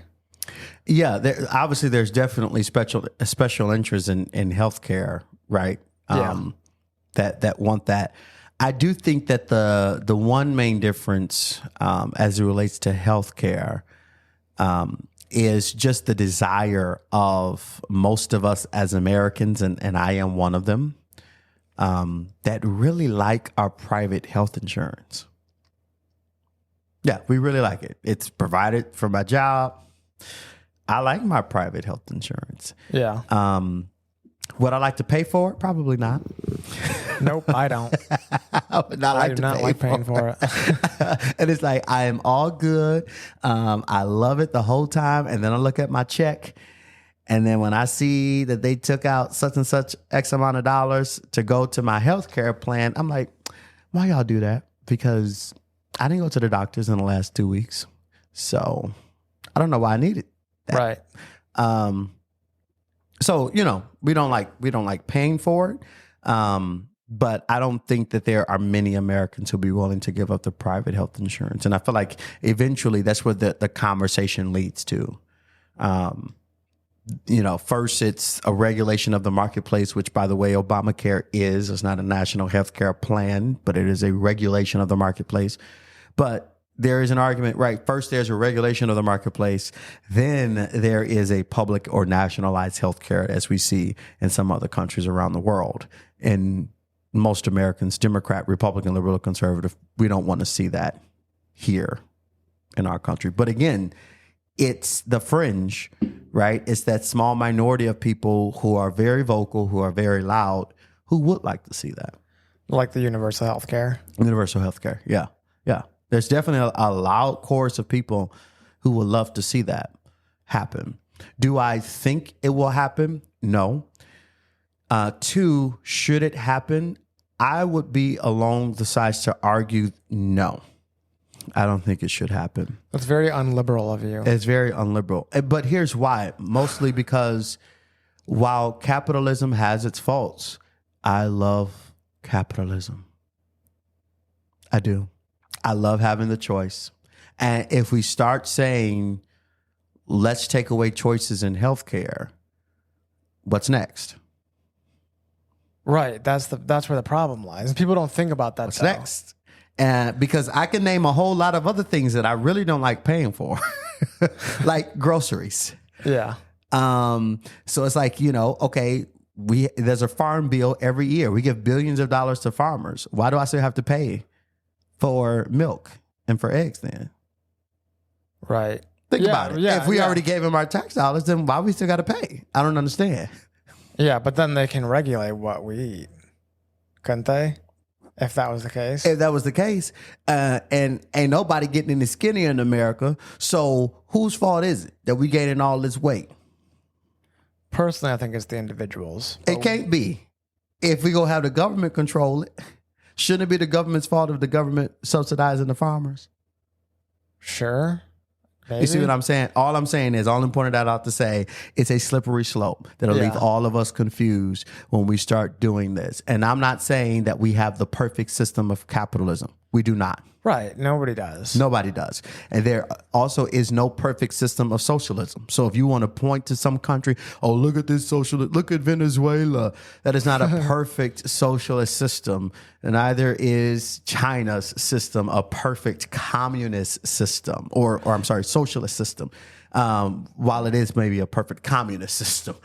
Yeah, obviously there's definitely special interest in healthcare, right? That want that. I do think that the one main difference as it relates to healthcare is just the desire of most of us as Americans, and I am one of them, that really like our private health insurance. Yeah, we really like it. It's provided for my job. I like my private health insurance. Yeah. Would I like to pay for it? Probably not. Nope, I don't. I would not like do not like paying for it. And it's like, I am all good. I love it the whole time. And then I look at my check. And then when I see that they took out such and such X amount of dollars to go to my healthcare plan, I'm like, why y'all do that? Because I didn't go to the doctors in the last 2 weeks. So I don't know why I needed that. Right. So, we don't like paying for it. But I don't think that there are many Americans who'll be willing to give up the private health insurance. And I feel like eventually that's where the conversation leads to. First it's a regulation of the marketplace, which, by the way, Obamacare is. It's not a national health care plan, but it is a regulation of the marketplace. But there is an argument, right? First, there's a regulation of the marketplace. Then there is a public or nationalized healthcare, as we see in some other countries around the world. And most Americans, Democrat, Republican, liberal, conservative, we don't want to see that here in our country. But again, it's the fringe, right? It's that small minority of people who are very vocal, who are very loud, who would like to see that. Like the universal health care. Universal health care, yeah. There's definitely a loud chorus of people who would love to see that happen. Do I think it will happen? No. Two, should it happen? I would be along the sides to argue no. I don't think it should happen. That's very unliberal of you. It's very unliberal. But here's why. Mostly because while capitalism has its faults, I love capitalism. I do. I love having the choice. And if we start saying, let's take away choices in healthcare, what's next? Right. That's where the problem lies. People don't think about that. What's next? Because I can name a whole lot of other things that I really don't like paying for, like groceries. Yeah. So it's like, okay, there's a farm bill every year. We give billions of dollars to farmers. Why do I still have to pay for milk and for eggs then? Right. Think about it. If we already gave them our tax dollars, then why we still got to pay? I don't understand. Yeah, but then they can regulate what we eat, couldn't they? If that was the case. If that was the case, and ain't nobody getting any skinnier in America, so whose fault is it that we gaining all this weight? Personally, I think it's the individuals. It can't be. If we go have the government control it, shouldn't it be the government's fault if the government subsidizing the farmers? Sure. Maybe. You see what I'm saying? All I'm saying is, all I'm pointing that out to say, it's a slippery slope that'll leave all of us confused when we start doing this. And I'm not saying that we have the perfect system of capitalism. We do not. Right. Nobody does. Nobody does. And there also is no perfect system of socialism. So if you want to point to some country, oh, look at this socialist, look at Venezuela. That is not a perfect socialist system. And neither is China's system a perfect communist system or I'm sorry, socialist system. While it is maybe a perfect communist system.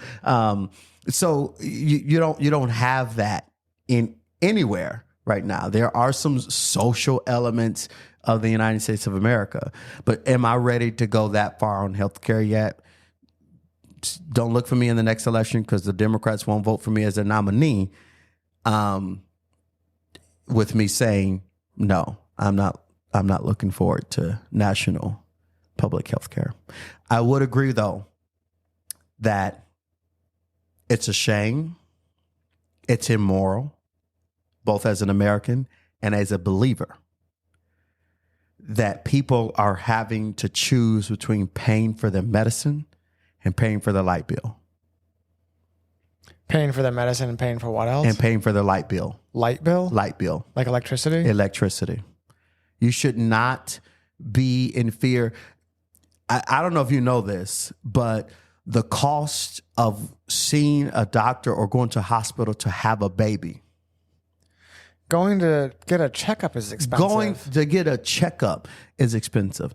So you don't have that in anywhere. Right now, there are some social elements of the United States of America, but am I ready to go that far on healthcare yet? Don't look for me in the next election because the Democrats won't vote for me as their nominee. With me saying no, I'm not looking forward to national public healthcare. I would agree though that it's a shame, it's immoral. Both as an American and as a believer, that people are having to choose between paying for their medicine and paying for their light bill. Paying for their medicine and paying for what else? And paying for their light bill. Light bill? Light bill. Like electricity? Electricity. You should not be in fear. I don't know if you know this, but the cost of seeing a doctor or going to a hospital to have a baby, going to get a checkup is expensive. Going to get a checkup is expensive.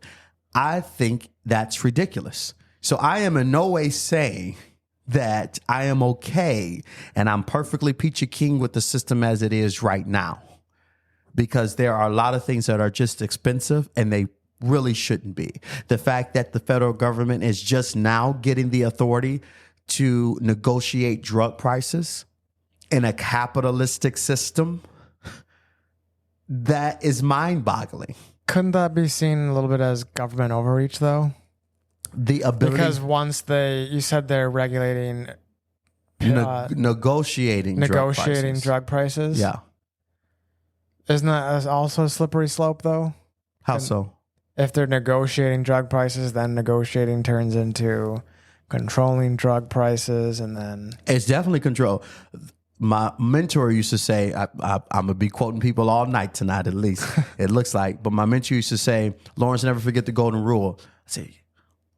I think that's ridiculous. So I am in no way saying that I am okay and I'm perfectly peachy keen with the system as it is right now, because there are a lot of things that are just expensive and they really shouldn't be. The fact that the federal government is just now getting the authority to negotiate drug prices in a capitalistic system, that is mind-boggling. Couldn't that be seen a little bit as government overreach, though? The ability, because once you said they're regulating, negotiating drug prices. Yeah, isn't that also a slippery slope, though? How so? If they're negotiating drug prices, then negotiating turns into controlling drug prices, and then it's definitely control. My mentor used to say, I'm going to be quoting people all night tonight, at least, it looks like. But my mentor used to say, Lawrence, never forget the golden rule. I said,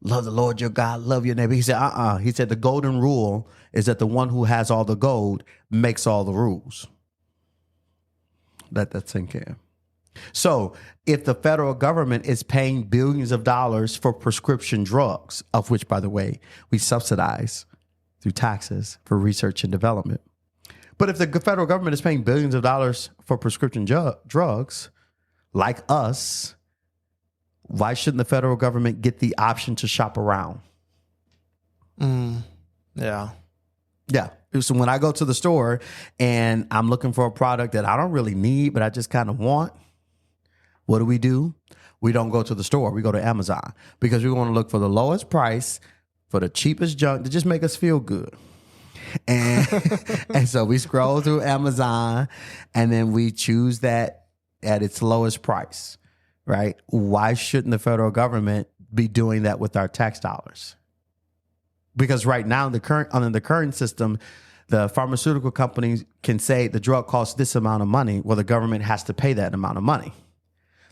love the Lord your God, love your neighbor. He said, He said, the golden rule is that the one who has all the gold makes all the rules. Let that sink in. So if the federal government is paying billions of dollars for prescription drugs, of which, by the way, we subsidize through taxes for research and development, but if the federal government is paying billions of dollars for prescription drugs, like us, why shouldn't the federal government get the option to shop around? Yeah. Yeah. So when I go to the store and I'm looking for a product that I don't really need, but I just kind of want, what do? We don't go to the store. We go to Amazon because we want to look for the lowest price, for the cheapest junk to just make us feel good. And so we scroll through Amazon and then we choose that at its lowest price, right? Why shouldn't the federal government be doing that with our tax dollars? Because right now, under the current system, the pharmaceutical companies can say the drug costs this amount of money. Well, the government has to pay that amount of money.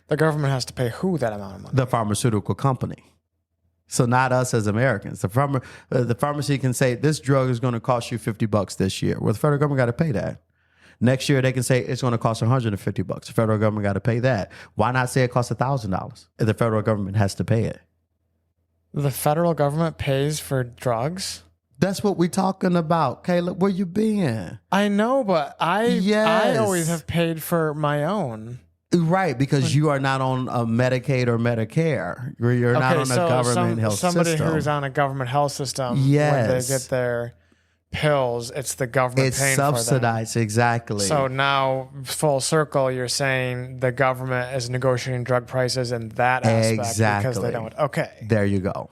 The government has to pay who that amount of money? The pharmaceutical company. So not us as Americans. The pharmacy can say this drug is going to cost you $50 this year. Well, the federal government got to pay that. Next year, they can say it's going to cost $150. The federal government got to pay that. Why not say it costs $1,000 if the federal government has to pay it? The federal government pays for drugs? That's what we're talking about. Caleb, where you been? I know, but I always have paid for my own. Right, because you are not on a Medicaid or Medicare. You're not on a government health system. Somebody who's on a government health system, when they get their pills, it's the government paying for them. It's subsidized, exactly. So now, full circle, you're saying the government is negotiating drug prices in that aspect because they don't. Okay. There you go.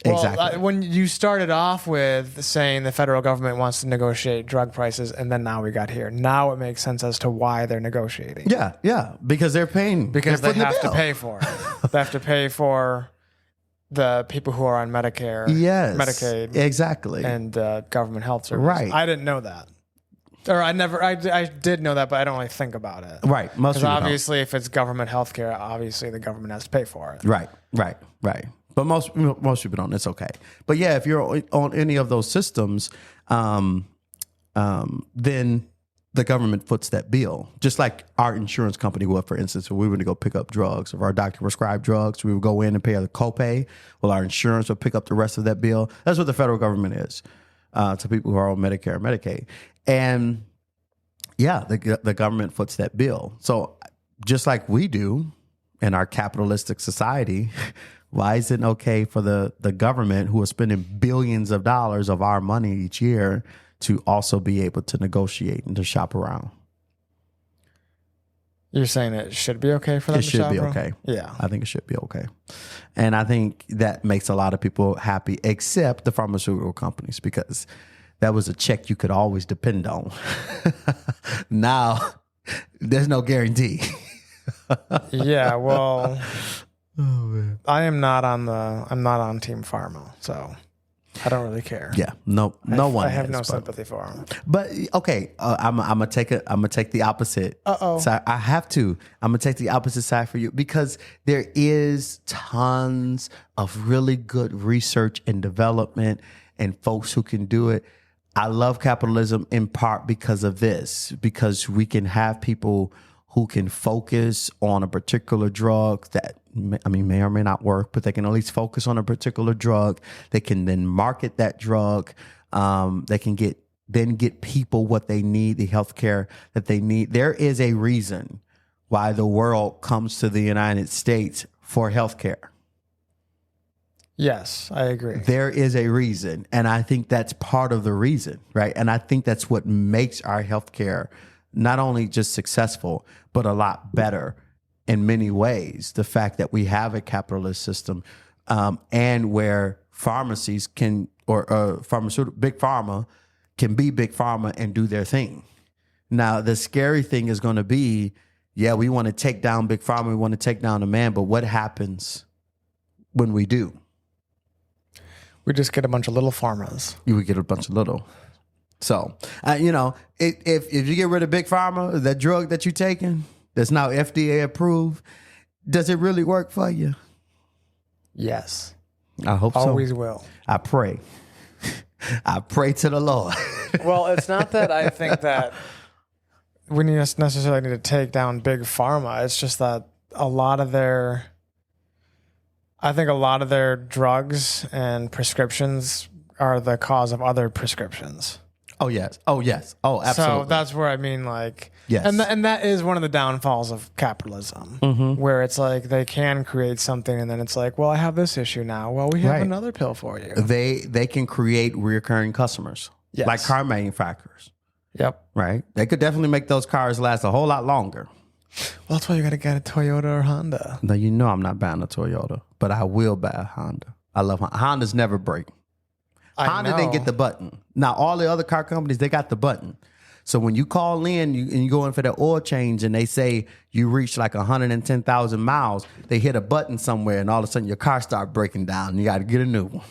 Well, exactly. When you started off with saying the federal government wants to negotiate drug prices, and then now we got here. Now it makes sense as to why they're negotiating. Yeah, because they're paying. Because they have to pay for it. They have to pay for the people who are on Medicare, Medicaid, exactly, and government health services. Right. I didn't know that. Or I did know that, but I don't really think about it. Right. Most people obviously, if it's government health care, obviously the government has to pay for it. Right. But most people don't. It's okay. But yeah, if you're on any of those systems, then the government foots that bill. Just like our insurance company would, for instance, if we were to go pick up drugs, if our doctor prescribed drugs, we would go in and pay the copay. Well, our insurance would pick up the rest of that bill. That's what the federal government is to people who are on Medicare and Medicaid. And yeah, the government foots that bill. So just like we do in our capitalistic society, why is it okay for the government, who is spending billions of dollars of our money each year, to also be able to negotiate and to shop around? You're saying it should be okay for them to shop around? It should be okay. Yeah. I think it should be okay. And I think that makes a lot of people happy, except the pharmaceutical companies, because that was a check you could always depend on. Now, there's no guarantee. Yeah, well... Oh, man. I'm not on Team Pharma, so I don't really care. Yeah, no one. I have no sympathy for him. But okay, I'm gonna take the opposite. So I have to. I'm gonna take the opposite side for you, because there is tons of really good research and development and folks who can do it. I love capitalism in part because of this, because we can have people who can focus on a particular drug that, may or may not work, but they can at least focus on a particular drug. They can then market that drug. They can get people what they need, the healthcare that they need. There is a reason why the world comes to the United States for healthcare. Yes, I agree. There is a reason, and I think that's part of the reason, right? And I think that's what makes our healthcare not only just successful, but a lot better in many ways. The fact that we have a capitalist system, and where pharmacies can, or pharmaceutical big pharma can be big pharma and do their thing. Now, the scary thing is going to be, we want to take down big pharma, we want to take down the man, but what happens when we do? We just get a bunch of little pharmas. You would get a bunch of little. So, if you get rid of big pharma, that drug that you're taking that's now FDA approved, does it really work for you? Yes. I hope so. Always will. I pray. I pray to the Lord. Well, it's not that I think that we necessarily need to take down big pharma. It's just that a lot of their drugs and prescriptions are the cause of other prescriptions. Oh, yes. Oh, absolutely. So that's where yes. And that is one of the downfalls of capitalism, where it's like they can create something and then it's like, well, I have this issue now. Well, we have another pill for you. They can create recurring customers, like car manufacturers. Yep. Right? They could definitely make those cars last a whole lot longer. Well, that's why you got to get a Toyota or Honda. No, I'm not buying a Toyota, but I will buy a Honda. I love Honda. Hondas never break. Honda didn't get the button. Now, all the other car companies, they got the button. So when you call in and you go in for the oil change and they say you reach like 110,000 miles, they hit a button somewhere and all of a sudden your car starts breaking down and you got to get a new one.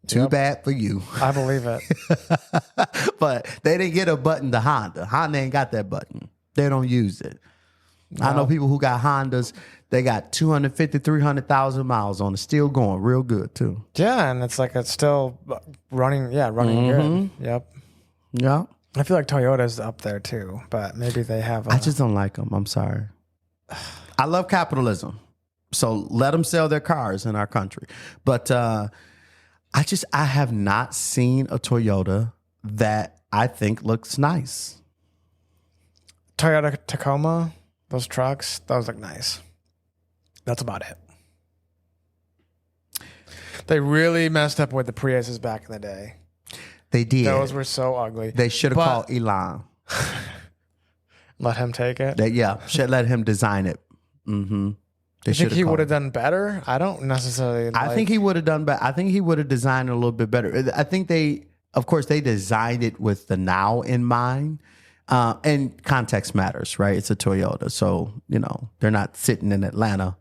Too bad for you. I believe it. But they didn't get a button to Honda. Honda ain't got that button. They don't use it. No. I know people who got Hondas. They got 250, 300,000 miles on it. Still going real good, too. Yeah, and it's still running. Yeah, running good. Yep. Yeah. I feel like Toyota's up there, too, but maybe they have I just don't like them. I'm sorry. I love capitalism. So let them sell their cars in our country. But I have not seen a Toyota that I think looks nice. Toyota Tacoma? Those trucks, those look nice. That's about it. They really messed up with the Priuses back in the day. They did. Those were so ugly. They should have called Elon. Let him take it? Should let him design it. Mm-hmm. You think he would have done better? I don't necessarily. I think he would have done better. I think he would have designed it a little bit better. I think of course, they designed it with the now in mind. And context matters, right? It's a Toyota. So, they're not sitting in Atlanta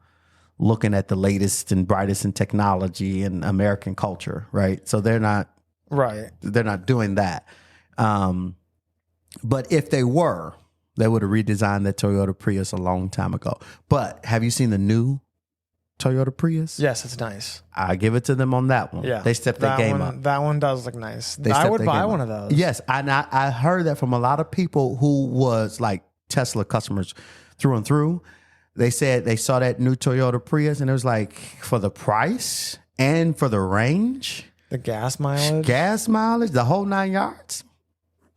looking at the latest and brightest in technology and American culture, right? So they're not doing that. But if they were, they would have redesigned the Toyota Prius a long time ago. But have you seen the new Toyota Prius? Yes, it's nice. I give it to them on that one. Yeah, they stepped their game up. That one does look nice. I would buy one of those. Yes, I heard that from a lot of people who was like Tesla customers through and through. They said they saw that new Toyota Prius and it was like, for the price and for the range, the gas mileage, the whole 9 yards,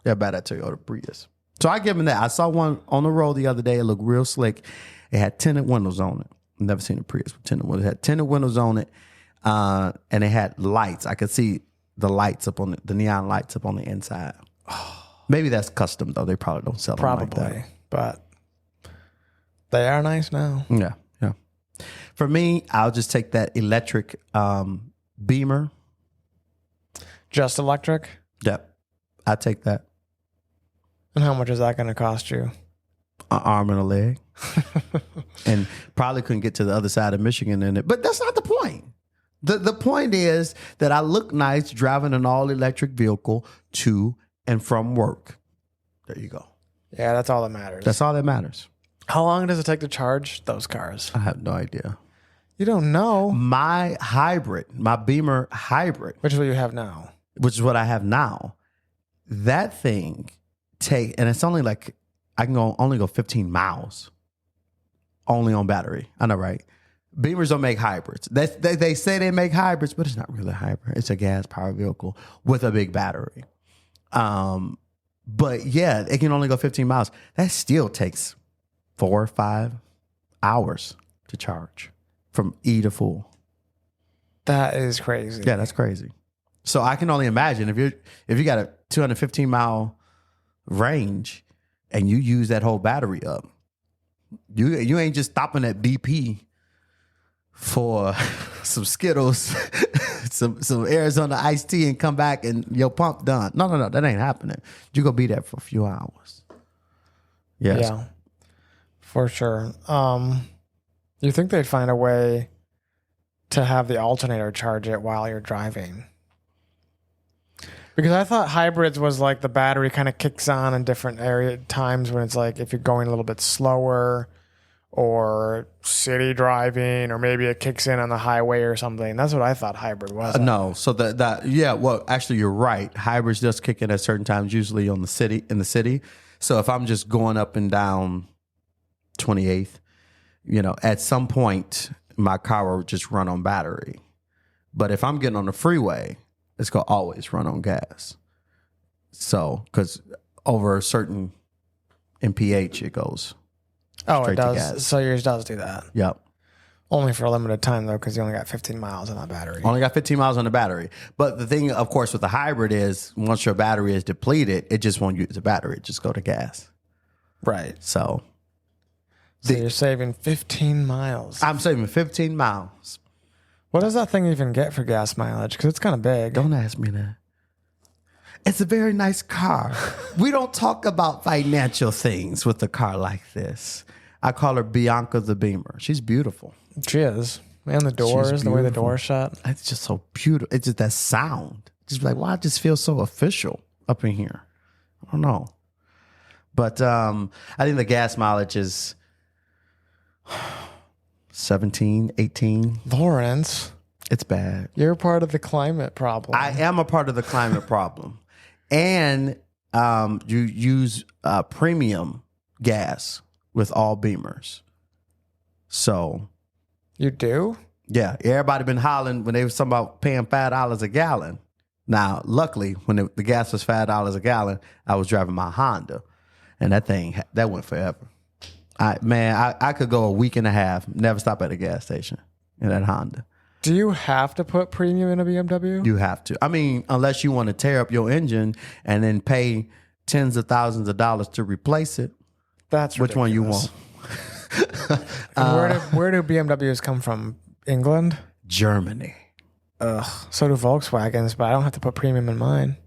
they're about that Toyota Prius. So I give them that. I saw one on the road the other day. It looked real slick. It had tinted windows on it. Never seen a Prius with tinted windows. It had tinted windows on it, and it had lights. I could see the lights up on the neon lights up on the inside. Maybe that's custom though. They probably don't sell them like that. But they are nice now. Yeah. For me, I'll just take that electric Beamer. Just electric? Yep, I take that. And how much is that going to cost you? An arm and a leg. And probably couldn't get to the other side of Michigan in it. But that's not the point. The point is that I look nice driving an all-electric vehicle to and from work. There you go. Yeah, that's all that matters. That's all that matters. How long does it take to charge those cars? I have no idea. You don't know? My Beamer hybrid. Which is what you have now. Which is what I have now. That thing and it's only like, I can only go 15 miles. Only on battery. I know, right? Beamers don't make hybrids. They say they make hybrids, but it's not really a hybrid. It's a gas-powered vehicle with a big battery. But yeah, it can only go 15 miles. That still takes 4 or 5 hours to charge from E to full. That is crazy. Yeah, that's crazy. So I can only imagine if you got a 215-mile range and you use that whole battery up, you ain't just stopping at BP for some Skittles, some Arizona iced tea and come back and your pump done. No, that ain't happening. You go be there for a few hours. Yes. Yeah, for sure. You think they'd find a way to have the alternator charge it while you're driving? Because I thought hybrids was like the battery kind of kicks on in different times when it's like if you're going a little bit slower or city driving, or maybe it kicks in on the highway or something. That's what I thought hybrid was. No, so well, actually you're right. Hybrids does kick in at certain times, usually in the city. So if I'm just going up and down 28th, at some point my car will just run on battery. But if I'm getting on the freeway, it's going to always run on gas. So, because over a certain MPH, it goes straight it does. to gas. So yours does do that. Yep. Only for a limited time, though, because you only got 15 miles on that battery. Only got 15 miles on the battery. But the thing, of course, with the hybrid is once your battery is depleted, it just won't use the battery. It just go to gas. Right. So you're saving 15 miles. I'm saving 15 miles. What does that thing even get for gas mileage? Because it's kind of big. Don't ask me that. It's a very nice car. We don't talk about financial things with a car like this. I call her Bianca the Beamer. She's beautiful. She is. And the doors, the way the doors shut. It's just so beautiful. It's just that sound. Just like, wow, I just feel so official up in here. I don't know. But I think the gas mileage is 17, 18. Lawrence. It's bad. You're part of the climate problem. I am a part of the climate problem. And you use premium gas with all Beamers. So. You do? Yeah. Everybody been hollering when they was talking about paying $5 a gallon. Now, luckily, when the gas was $5 a gallon, I was driving my Honda. And that went forever. I could go a week and a half, never stop at a gas station in that Honda. Do you have to put premium in a BMW? You have to. I mean, unless you want to tear up your engine and then pay tens of thousands of dollars to replace it. That's which one you want? Where do BMWs come from? England? Germany. Ugh. So do Volkswagens, but I don't have to put premium in mine.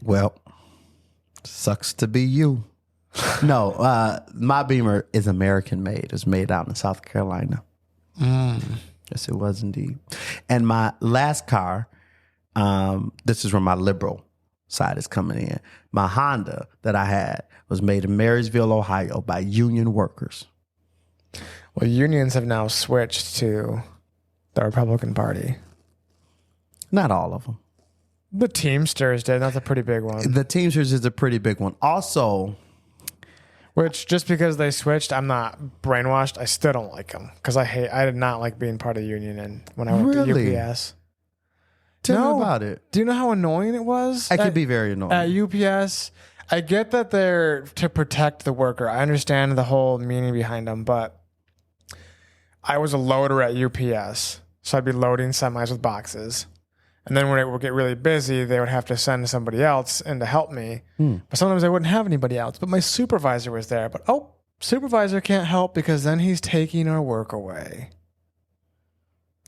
Well, sucks to be you. No, my Beamer is American made. It's made out in South Carolina. Yes, it was indeed. And my last car, this is where my liberal side is coming in. My Honda that I had was made in Marysville, Ohio by union workers. Well, unions have now switched to the Republican Party. Not all of them. The Teamsters did. That's a pretty big one. The Teamsters is a pretty big one. Also... Which, just because they switched, I'm not brainwashed. I still don't like them because I did not like being part of the union. And when I went to UPS, tell me about it. Do you know how annoying it was? It could be very annoying. At UPS, I get that they're to protect the worker. I understand the whole meaning behind them, but I was a loader at UPS, so I'd be loading semis with boxes. And then when it would get really busy, they would have to send somebody else in to help me. But sometimes they wouldn't have anybody else. But my supervisor was there. But, supervisor can't help because then he's taking our work away.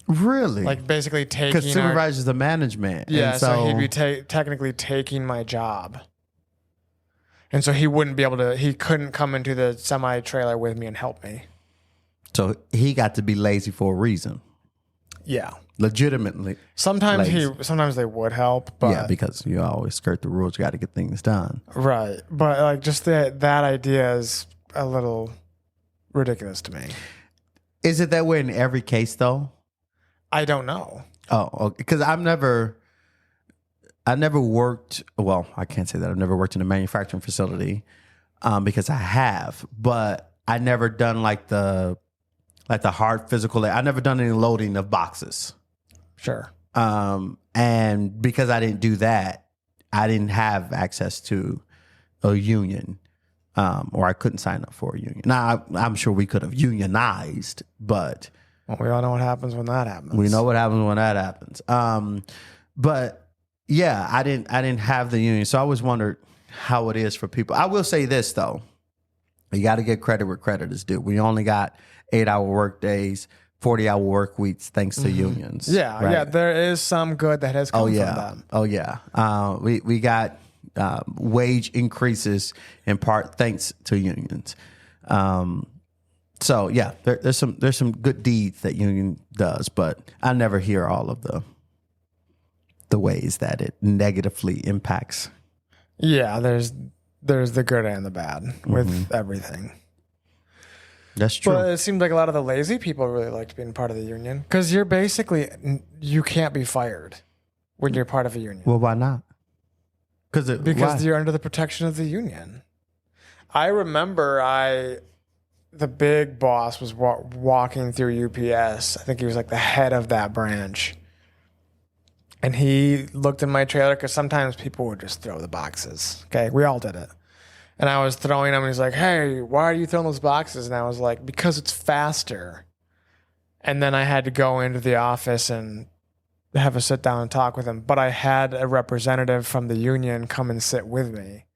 Really? Like basically taking because supervisor's the management. Yeah, so he'd be technically taking my job. And so he wouldn't be able to, he couldn't come into the semi-trailer with me and help me. So he got to be lazy for a reason. Yeah. Legitimately. Sometimes they would help, but yeah, because you always skirt the rules. You got to get things done. Right. But like just that idea is a little ridiculous to me. Is it that way in every case though? I don't know. Oh, because I never worked, well, I can't say that. I've never worked in a manufacturing facility because I have, but I never done like the hard physical. I never done any loading of boxes. Sure. And because I didn't do that, I didn't have access to a union, or I couldn't sign up for a union. Now, I'm sure we could have unionized, but we all know what happens when that happens. We know what happens when that happens. But yeah, I didn't have the union, so I always wondered how it is for people. I will say this though, you got to get credit where credit is due. We only got 8-hour work days, 40-hour work weeks, thanks to unions. Yeah, right? Yeah, there is some good that has come from them. Oh yeah, we got wage increases in part thanks to unions. So yeah, there's some good deeds that union does, but I never hear all of the ways that it negatively impacts. Yeah, there's the good and the bad with everything. That's true. But it seems like a lot of the lazy people really liked being part of the union because you can't be fired when you're part of a union. Well, why not? Because you're under the protection of the union. I remember the big boss was walking through UPS. I think he was like the head of that branch. And he looked in my trailer because sometimes people would just throw the boxes. Okay, we all did it. And I was throwing them, and he's like, "Hey, why are you throwing those boxes?" And I was like, "Because it's faster." And then I had to go into the office and have a sit down and talk with him. But I had a representative from the union come and sit with me.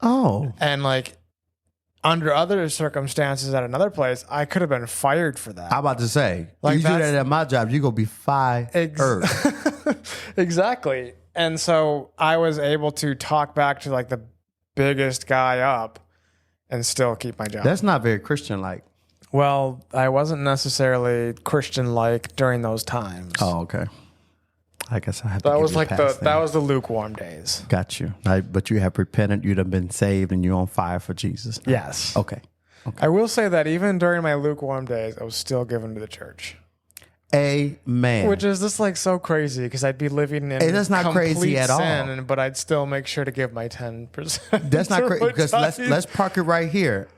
Oh. And like under other circumstances at another place, I could have been fired for that. I'm about to say, like you do that at my job, you're going to be fired. Exactly. And so I was able to talk back to like the biggest guy up and still keep my job. That's not very Christian-like. Well, I wasn't necessarily Christian-like during those times. Oh, okay. I guess I have to that was like that was the lukewarm days. Got you. But you have repented, you'd have been saved, and you're on fire for Jesus now. Yes. Okay. I will say that even during my lukewarm days, I was still given to the church. Amen. Which is just like so crazy because I'd be living in that's not complete crazy at sin, all. But I'd still make sure to give my 10%. That's not crazy because let's park it right here.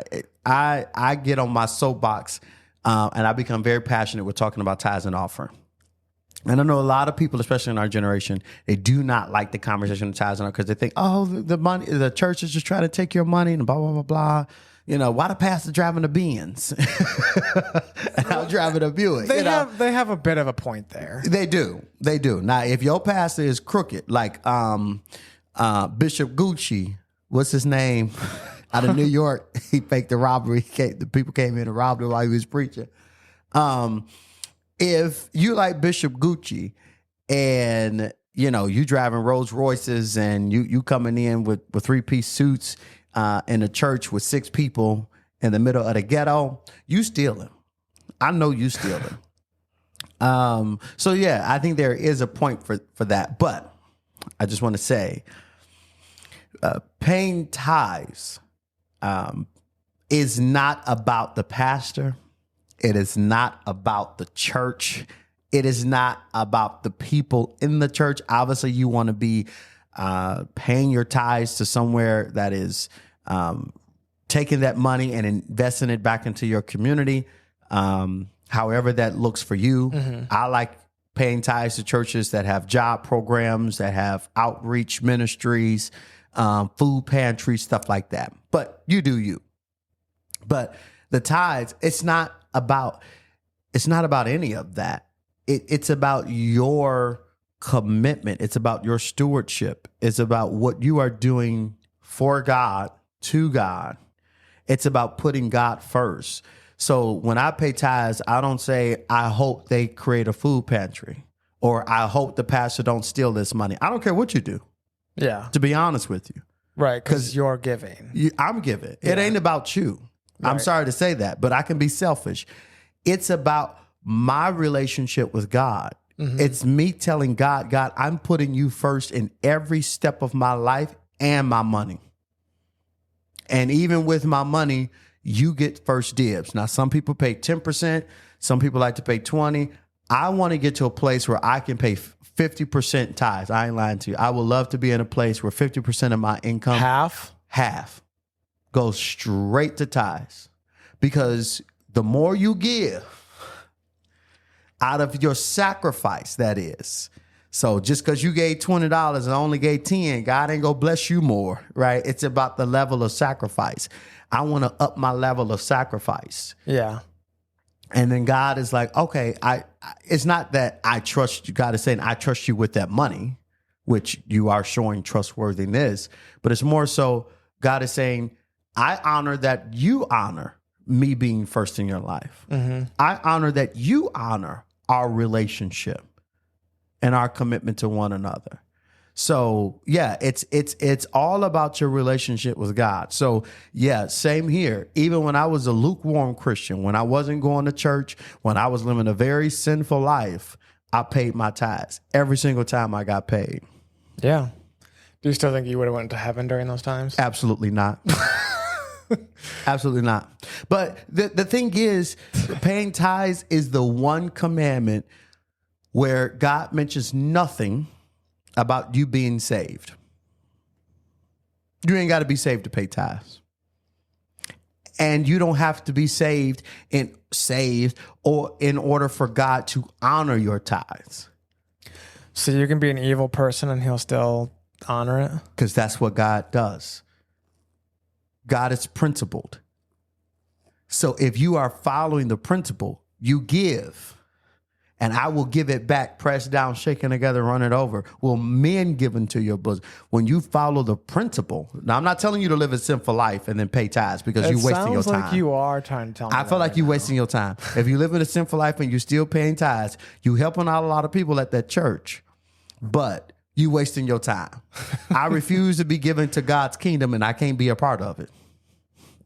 I get on my soapbox and I become very passionate with talking about tithes and offering. And I know a lot of people, especially in our generation, they do not like the conversation of tithes and offering because they think, oh, the money, the church is just trying to take your money and blah blah blah blah. why the pastor driving a Benz and I'm driving a Buick? They have a bit of a point there. They do. Now, if your pastor is crooked, like Bishop Gucci, what's his name? Out of New York, he faked the robbery. The people came in and robbed him while he was preaching. If you like Bishop Gucci and you driving Rolls Royces and you coming in with 3-piece suits in a church with 6 people in the middle of the ghetto, you stealing. I know you stealing. So yeah, I think there is a point for that. But I just want to say, paying tithes is not about the pastor. It is not about the church. It is not about the people in the church. Obviously, you want to be paying your tithes to somewhere that is taking that money and investing it back into your community, however that looks for you. Mm-hmm. I like paying tithes to churches that have job programs, that have outreach ministries, food pantries, stuff like that. But you do you. But the tithes, it's not about any of that. It's about your commitment. It's about your stewardship. It's about what you are doing for God, to God. It's about putting God first. So when I pay tithes, I don't say, I hope they create a food pantry, or I hope the pastor don't steal this money. I don't care what you do. Yeah. To be honest with you. Right, because you're giving. I'm giving. Yeah. It ain't about you. Right. I'm sorry to say that, but I can be selfish. It's about my relationship with God. Mm-hmm. It's me telling God, I'm putting you first in every step of my life and my money. And even with my money, you get first dibs. Now, some people pay 10%. Some people like to pay 20%. I want to get to a place where I can pay 50% tithes. I ain't lying to you. I would love to be in a place where 50% of my income, half goes straight to tithes. Because the more you give out of your sacrifice, that is. So just because you gave $20 and only gave 10, God ain't gonna bless you more, right? It's about the level of sacrifice. I want to up my level of sacrifice. Yeah. And then God is like, okay, it's not that I trust you. God is saying, I trust you with that money, which you are showing trustworthiness. But it's more so God is saying, I honor that you honor me being first in your life. Mm-hmm. I honor that you honor our relationship and our commitment to one another. So yeah, it's all about your relationship with God. So yeah, same here. Even when I was a lukewarm Christian, when I wasn't going to church, when I was living a very sinful life, I paid my tithes every single time I got paid. Yeah. Do you still think you would have went to heaven during those times? Absolutely not. Absolutely not. But the thing is, paying tithes is the one commandment where God mentions nothing about you being saved. You ain't got to be saved to pay tithes. And you don't have to be saved or in order for God to honor your tithes. So you can be an evil person and he'll still honor it? Because that's what God does. God is principled. So if you are following the principle, you give. And I will give it back, pressed down, shaken together, run it over. Will men give into your bosom? When you follow the principle. Now, I'm not telling you to live a sinful life and then pay tithes because you're wasting your time. It sounds like you are trying to tell me I feel like you're wasting your time. If you live in a sinful life and you're still paying tithes, you helping out a lot of people at that church, but you wasting your time. I refuse to be given to God's kingdom and I can't be a part of it.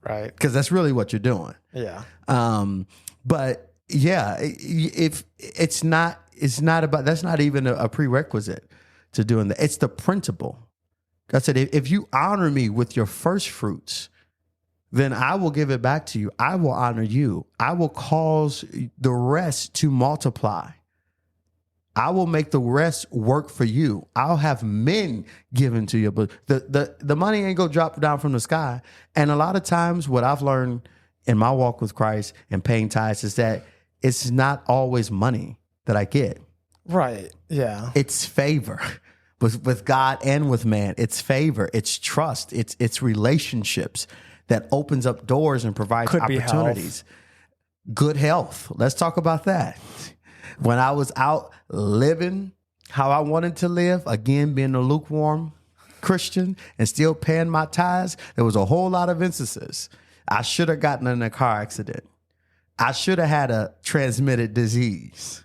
Right. Because that's really what you're doing. Yeah. But yeah, if it's not about, that's not even a prerequisite to doing that. It's the principle. God said, if you honor me with your first fruits, then I will give it back to you. I will honor you. I will cause the rest to multiply. I will make the rest work for you. I'll have men given to you, but the money ain't gonna drop down from the sky. And a lot of times what I've learned in my walk with Christ and paying tithes is that it's not always money that I get. Right. Yeah. It's favor with God and with man. It's favor. It's trust. It's relationships that opens up doors and provides Could be opportunities. Good health. Let's talk about that. When I was out living how I wanted to live, again, being a lukewarm Christian and still paying my tithes, there was a whole lot of instances. I should have gotten in a car accident. I should have had a transmitted disease.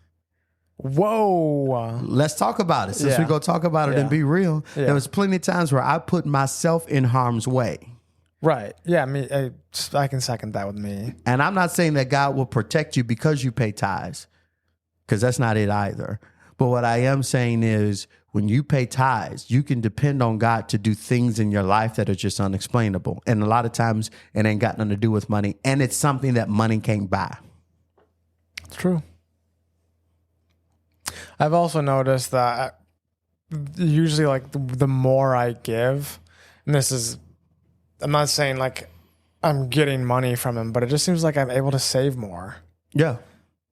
Whoa. Let's talk about it. Since we go talk about it and be real, there was plenty of times where I put myself in harm's way. Right. Yeah, I can second that with me. And I'm not saying that God will protect you because you pay tithes, because that's not it either. But what I am saying is when you pay tithes, you can depend on God to do things in your life that are just unexplainable. And a lot of times it ain't got nothing to do with money. And it's something that money can't buy. It's true. I've also noticed that usually like the more I give, and I'm not saying like I'm getting money from him, but it just seems like I'm able to save more. Yeah.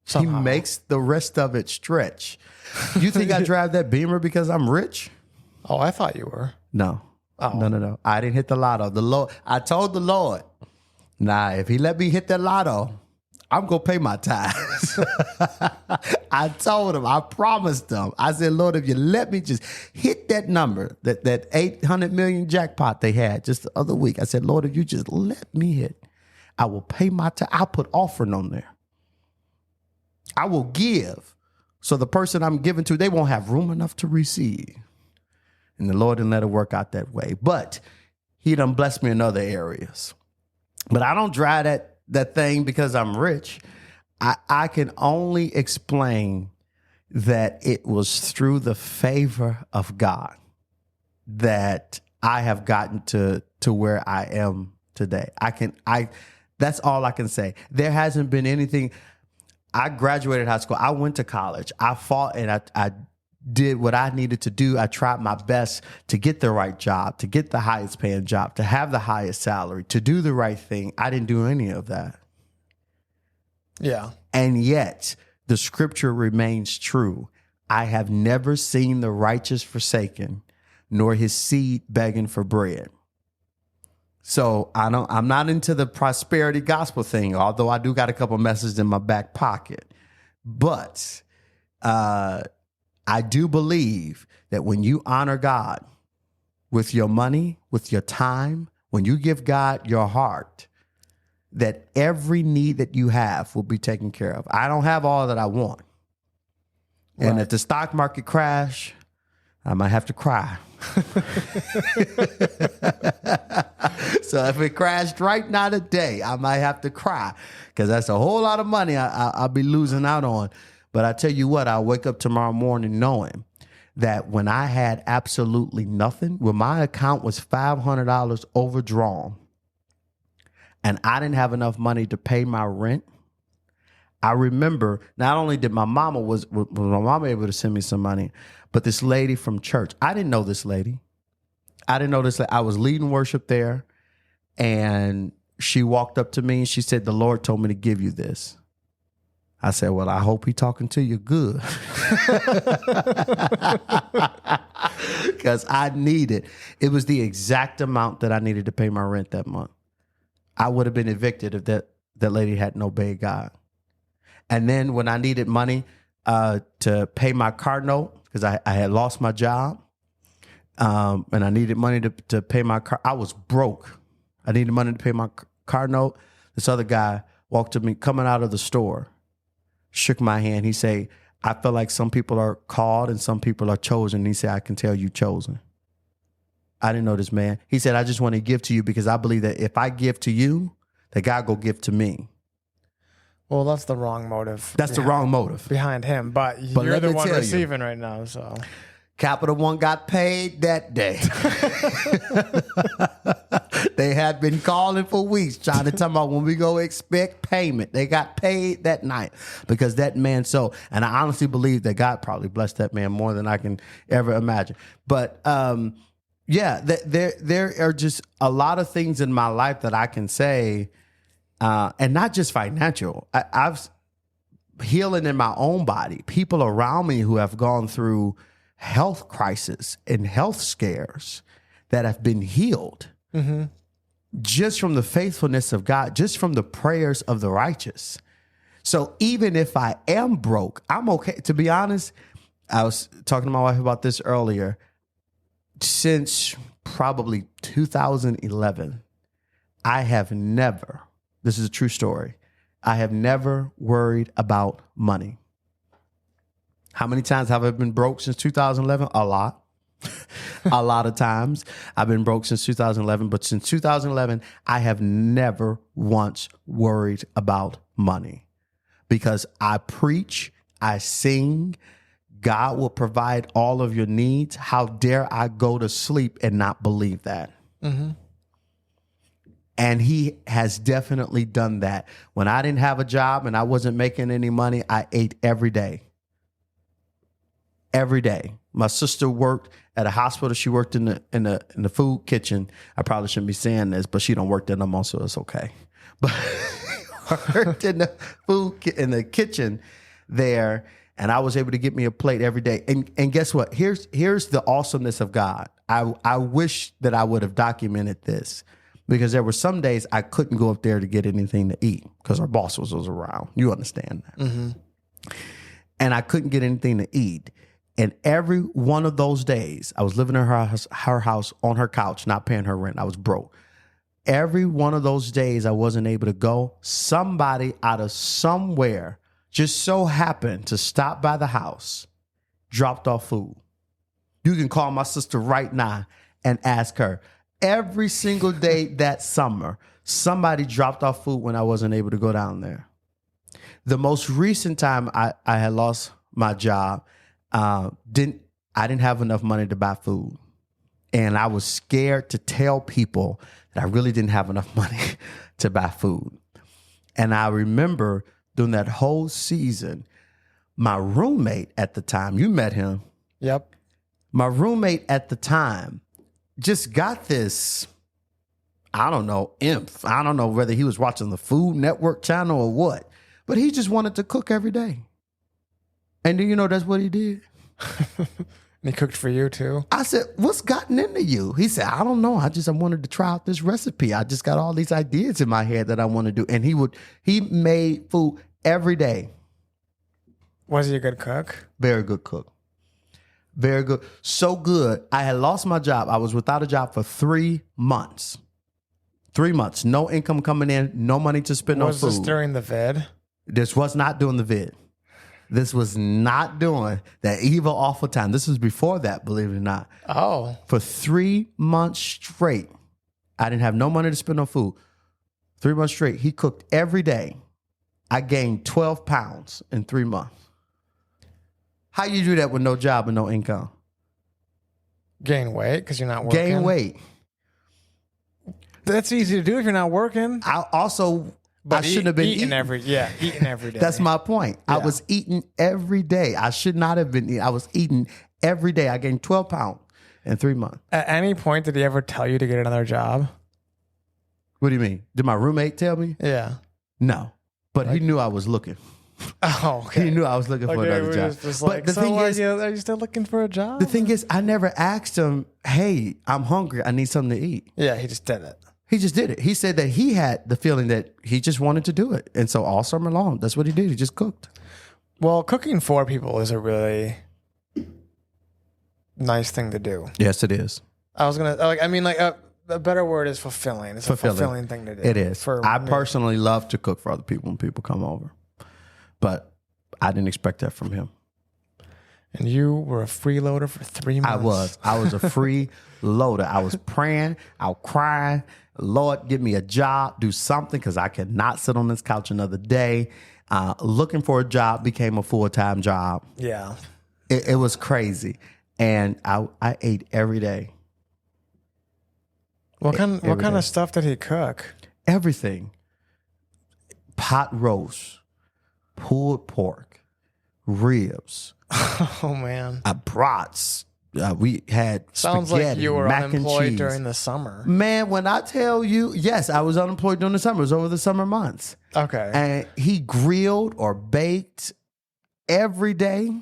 Somehow. He makes the rest of it stretch. You think I drive that Beamer because I'm rich? Oh, I thought you were. No. Oh. No. I didn't hit the lotto. I told the Lord, if he let me hit the lotto, I'm going to pay my tithes. I told him, I promised him. I said, Lord, if you let me just hit that number, that 800 million jackpot they had just the other week. I said, Lord, if you just let me hit, I will pay my tithe. I'll put offering on there. I will give. So the person I'm giving to, they won't have room enough to receive. And the Lord didn't let it work out that way. But he done blessed me in other areas. But I don't drive that thing because I'm rich. I can only explain that it was through the favor of God that I have gotten to where I am today. That's all I can say. There hasn't been anything. I graduated high school. I went to college. I fought and I did what I needed to do. I tried my best to get the right job, to get the highest paying job, to have the highest salary, to do the right thing. I didn't do any of that. Yeah. And yet the scripture remains true. I have never seen the righteous forsaken, nor his seed begging for bread. So I'm not into the prosperity gospel thing, although I do got a couple messages in my back pocket. But I do believe that when you honor God with your money, with your time, when you give God your heart, that every need that you have will be taken care of. I don't have all that I want. Right. And if the stock market crash, I might have to cry. So if it crashed right now today, I might have to cry because that's a whole lot of money I'll be losing out on. But I tell you what, I'll wake up tomorrow morning knowing that when I had absolutely nothing, when my account was $500 overdrawn and I didn't have enough money to pay my rent, I remember not only did my mama was my mama able to send me some money, but this lady from church, I didn't know this lady. I was leading worship there, and she walked up to me and she said, "The Lord told me to give you this." I said, "Well, I hope he's talking to you good." Because I need it. It was the exact amount that I needed to pay my rent that month. I would have been evicted if that lady hadn't obeyed God. And then when I needed money to pay my car note, because I had lost my job, and I needed money to pay my car. I was broke. I needed money to pay my car note. This other guy walked to me coming out of the store, shook my hand. He said, "I feel like some people are called and some people are chosen." He said, "I can tell you chosen." I didn't know this man. He said, "I just want to give to you because I believe that if I give to you, that God will give to me." Well, that's the wrong motive. That's the wrong motive behind him, but you're the one receiving right now. So Capital One got paid that day. They had been calling for weeks trying to tell me when we go expect payment. They got paid that night because that man sold. And I honestly believe that God probably blessed that man more than I can ever imagine. But there are just a lot of things in my life that I can say. And not just financial. I've healing in my own body. People around me who have gone through health crisis and health scares that have been healed. Mm-hmm. just from the faithfulness of God, just from the prayers of the righteous. So even if I am broke, I'm okay. To be honest, I was talking to my wife about this earlier. Since probably 2011, I have never, this is a true story, I have never worried about money. How many times have I been broke since 2011? A lot. A lot of times. I've been broke since 2011, but since 2011, I have never once worried about money because I preach, I sing, God will provide all of your needs. How dare I go to sleep and not believe that? Mm-hmm. And he has definitely done that. When I didn't have a job and I wasn't making any money, I ate every day. Every day. My sister worked at a hospital. She worked in the food kitchen. I probably shouldn't be saying this, but she don't work there no more, so it's okay. But worked in the in the kitchen there, and I was able to get me a plate every day. And guess what? Here's the awesomeness of God. I wish that I would have documented this because there were some days I couldn't go up there to get anything to eat because our boss was around. You understand that? Mm-hmm. And I couldn't get anything to eat. And every one of those days, I was living in her house on her couch, not paying her rent. I was broke. Every one of those days I wasn't able to go. Somebody out of somewhere just so happened to stop by the house, dropped off food. You can call my sister right now and ask her. Every single day that summer, somebody dropped off food when I wasn't able to go down there. The most recent time I had lost my job, I didn't have enough money to buy food. And I was scared to tell people that I really didn't have enough money to buy food. And I remember during that whole season, my roommate at the time, you met him. Yep. My roommate at the time just got this, I don't know, I don't know whether he was watching the Food Network channel or what, but he just wanted to cook every day. And do you know that's what he did? And he cooked for you too? I said, what's gotten into you? He said, I don't know. I wanted to try out this recipe. I just got all these ideas in my head that I want to do. And he made food every day. Was he a good cook? Very good cook. Very good. So good. I had lost my job. I was without a job for 3 months. 3 months. No income coming in. No money to spend on food. Was this during the vid? This was not during the vid. This was not during that evil, awful time. This was before that, believe it or not. Oh. For 3 months straight, I didn't have no money to spend on food. 3 months straight, he cooked every day. I gained 12 pounds in 3 months. How you do that with no job and no income? Gain weight because you're not working? Gain weight. That's easy to do if you're not working. I shouldn't have been eating every day. That's my point. Yeah. I was eating every day. I should not have been eating. I was eating every day. I gained 12 pounds in 3 months. At any point, did he ever tell you to get another job? What do you mean? Did my roommate tell me? Yeah. No. But he knew I was looking. Oh, okay. He knew I was looking for another job. But the thing is, are you still looking for a job? The thing is, I never asked him, hey, I'm hungry. I need something to eat. Yeah, he just did it. He just did it. He said that he had the feeling that he just wanted to do it. And so all summer long, that's what he did. He just cooked. Well, cooking for people is a really nice thing to do. Yes, it is. I was going to, a better word is fulfilling. It's a fulfilling thing to do. It is. I personally love to cook for other people when people come over. But I didn't expect that from him. And you were a freeloader for 3 months. I was a freeloader. I was praying. I was crying. Lord, give me a job. Do something because I cannot sit on this couch another day. Looking for a job became a full-time job. Yeah. It was crazy. And I ate every day. What kind of stuff did he cook? Everything. Pot roast, pulled pork, ribs. Oh man! Brats. We had sounds spaghetti, like you were mac unemployed and cheese. during the summer. Man, when I tell you, yes, I was unemployed during the summer. It was over the summer months. Okay. And he grilled or baked every day.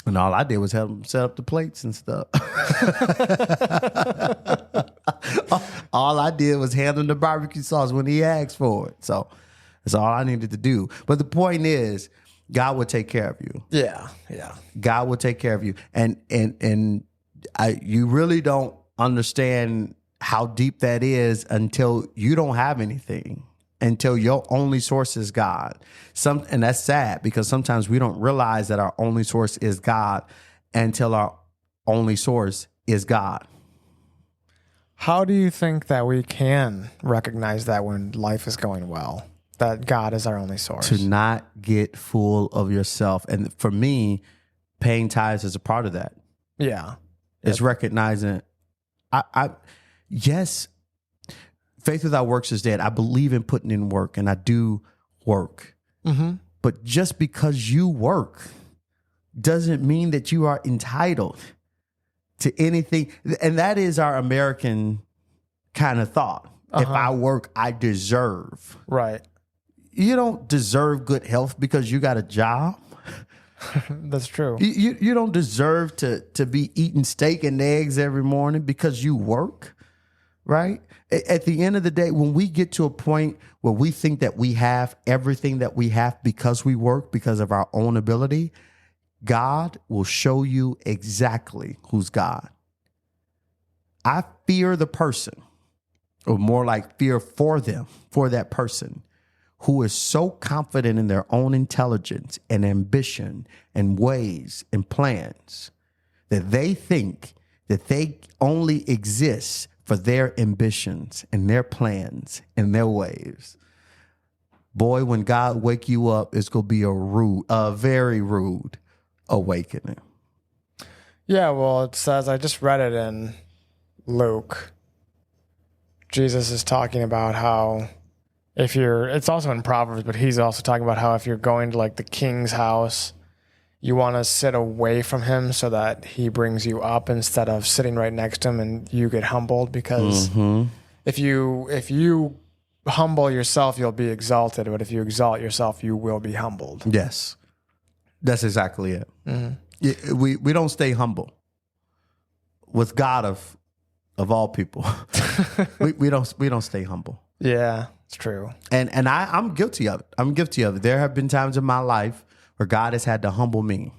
And all I did was help him set up the plates and stuff. All I did was hand him the barbecue sauce when he asked for it. So that's all I needed to do. But the point is, God will take care of you. Yeah. God will take care of you. And you really don't understand how deep that is until you don't have anything. Until your only source is God. And that's sad because sometimes we don't realize that our only source is God until our only source is God. How do you think that we can recognize that when life is going well, that God is our only source? To not get full of yourself. And for me, paying tithes is a part of that. Yeah. It's recognizing, yes, faith without works is dead. I believe in putting in work, and I do work. Mm-hmm. But just because you work doesn't mean that you are entitled to anything. And that is our American kind of thought. If I work, I deserve. Right. You don't deserve good health because you got a job. That's true. You don't deserve to be eating steak and eggs every morning because you work, right? At the end of the day, when we get to a point where we think that we have everything that we have because we work, because of our own ability, God will show you exactly who's God. I fear the person, or more like fear for them, for that person who is so confident in their own intelligence and ambition and ways and plans that they think that they only exist for their ambitions and their plans and their ways. Boy, when God wake you up, it's going to be a very rude awakening. Yeah, well, it says, I just read it in Luke. Jesus is talking about how it's also in Proverbs, but he's also talking about how if you're going to like the king's house, you want to sit away from him so that he brings you up instead of sitting right next to him and you get humbled, because if you humble yourself, you'll be exalted. But if you exalt yourself, you will be humbled. Yes, that's exactly it. Mm-hmm. We don't stay humble with God of all people. we don't stay humble. Yeah, it's true. And I'm guilty of it. There have been times in my life where God has had to humble me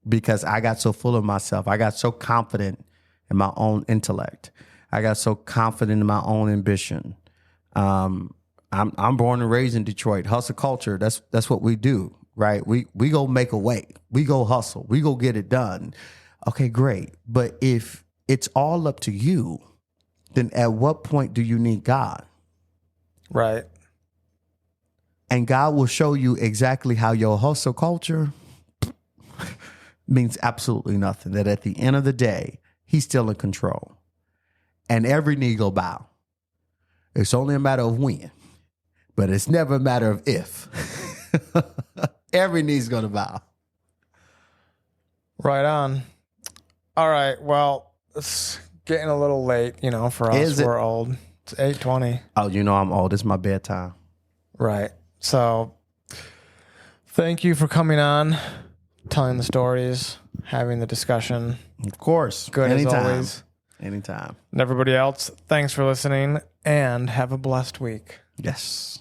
because I got so full of myself. I got so confident in my own intellect. I got so confident in my own ambition. I'm born and raised in Detroit. Hustle culture, that's what we do, right? We go make a way. We go hustle. We go get it done. Okay, great. But if it's all up to you, then at what point do you need God? Right. And God will show you exactly how your hustle culture means absolutely nothing. That at the end of the day, he's still in control. And every knee go bow. It's only a matter of when, but it's never a matter of if. Every knee's going to bow. Right on. All right. Well, it's getting a little late, for us. We're old. It's 8:20. Oh, I'm old. It's my bedtime. Right. So thank you for coming on, telling the stories, having the discussion. Of course. Good Anytime. as always. Anytime. And everybody else, thanks for listening and have a blessed week. Yes.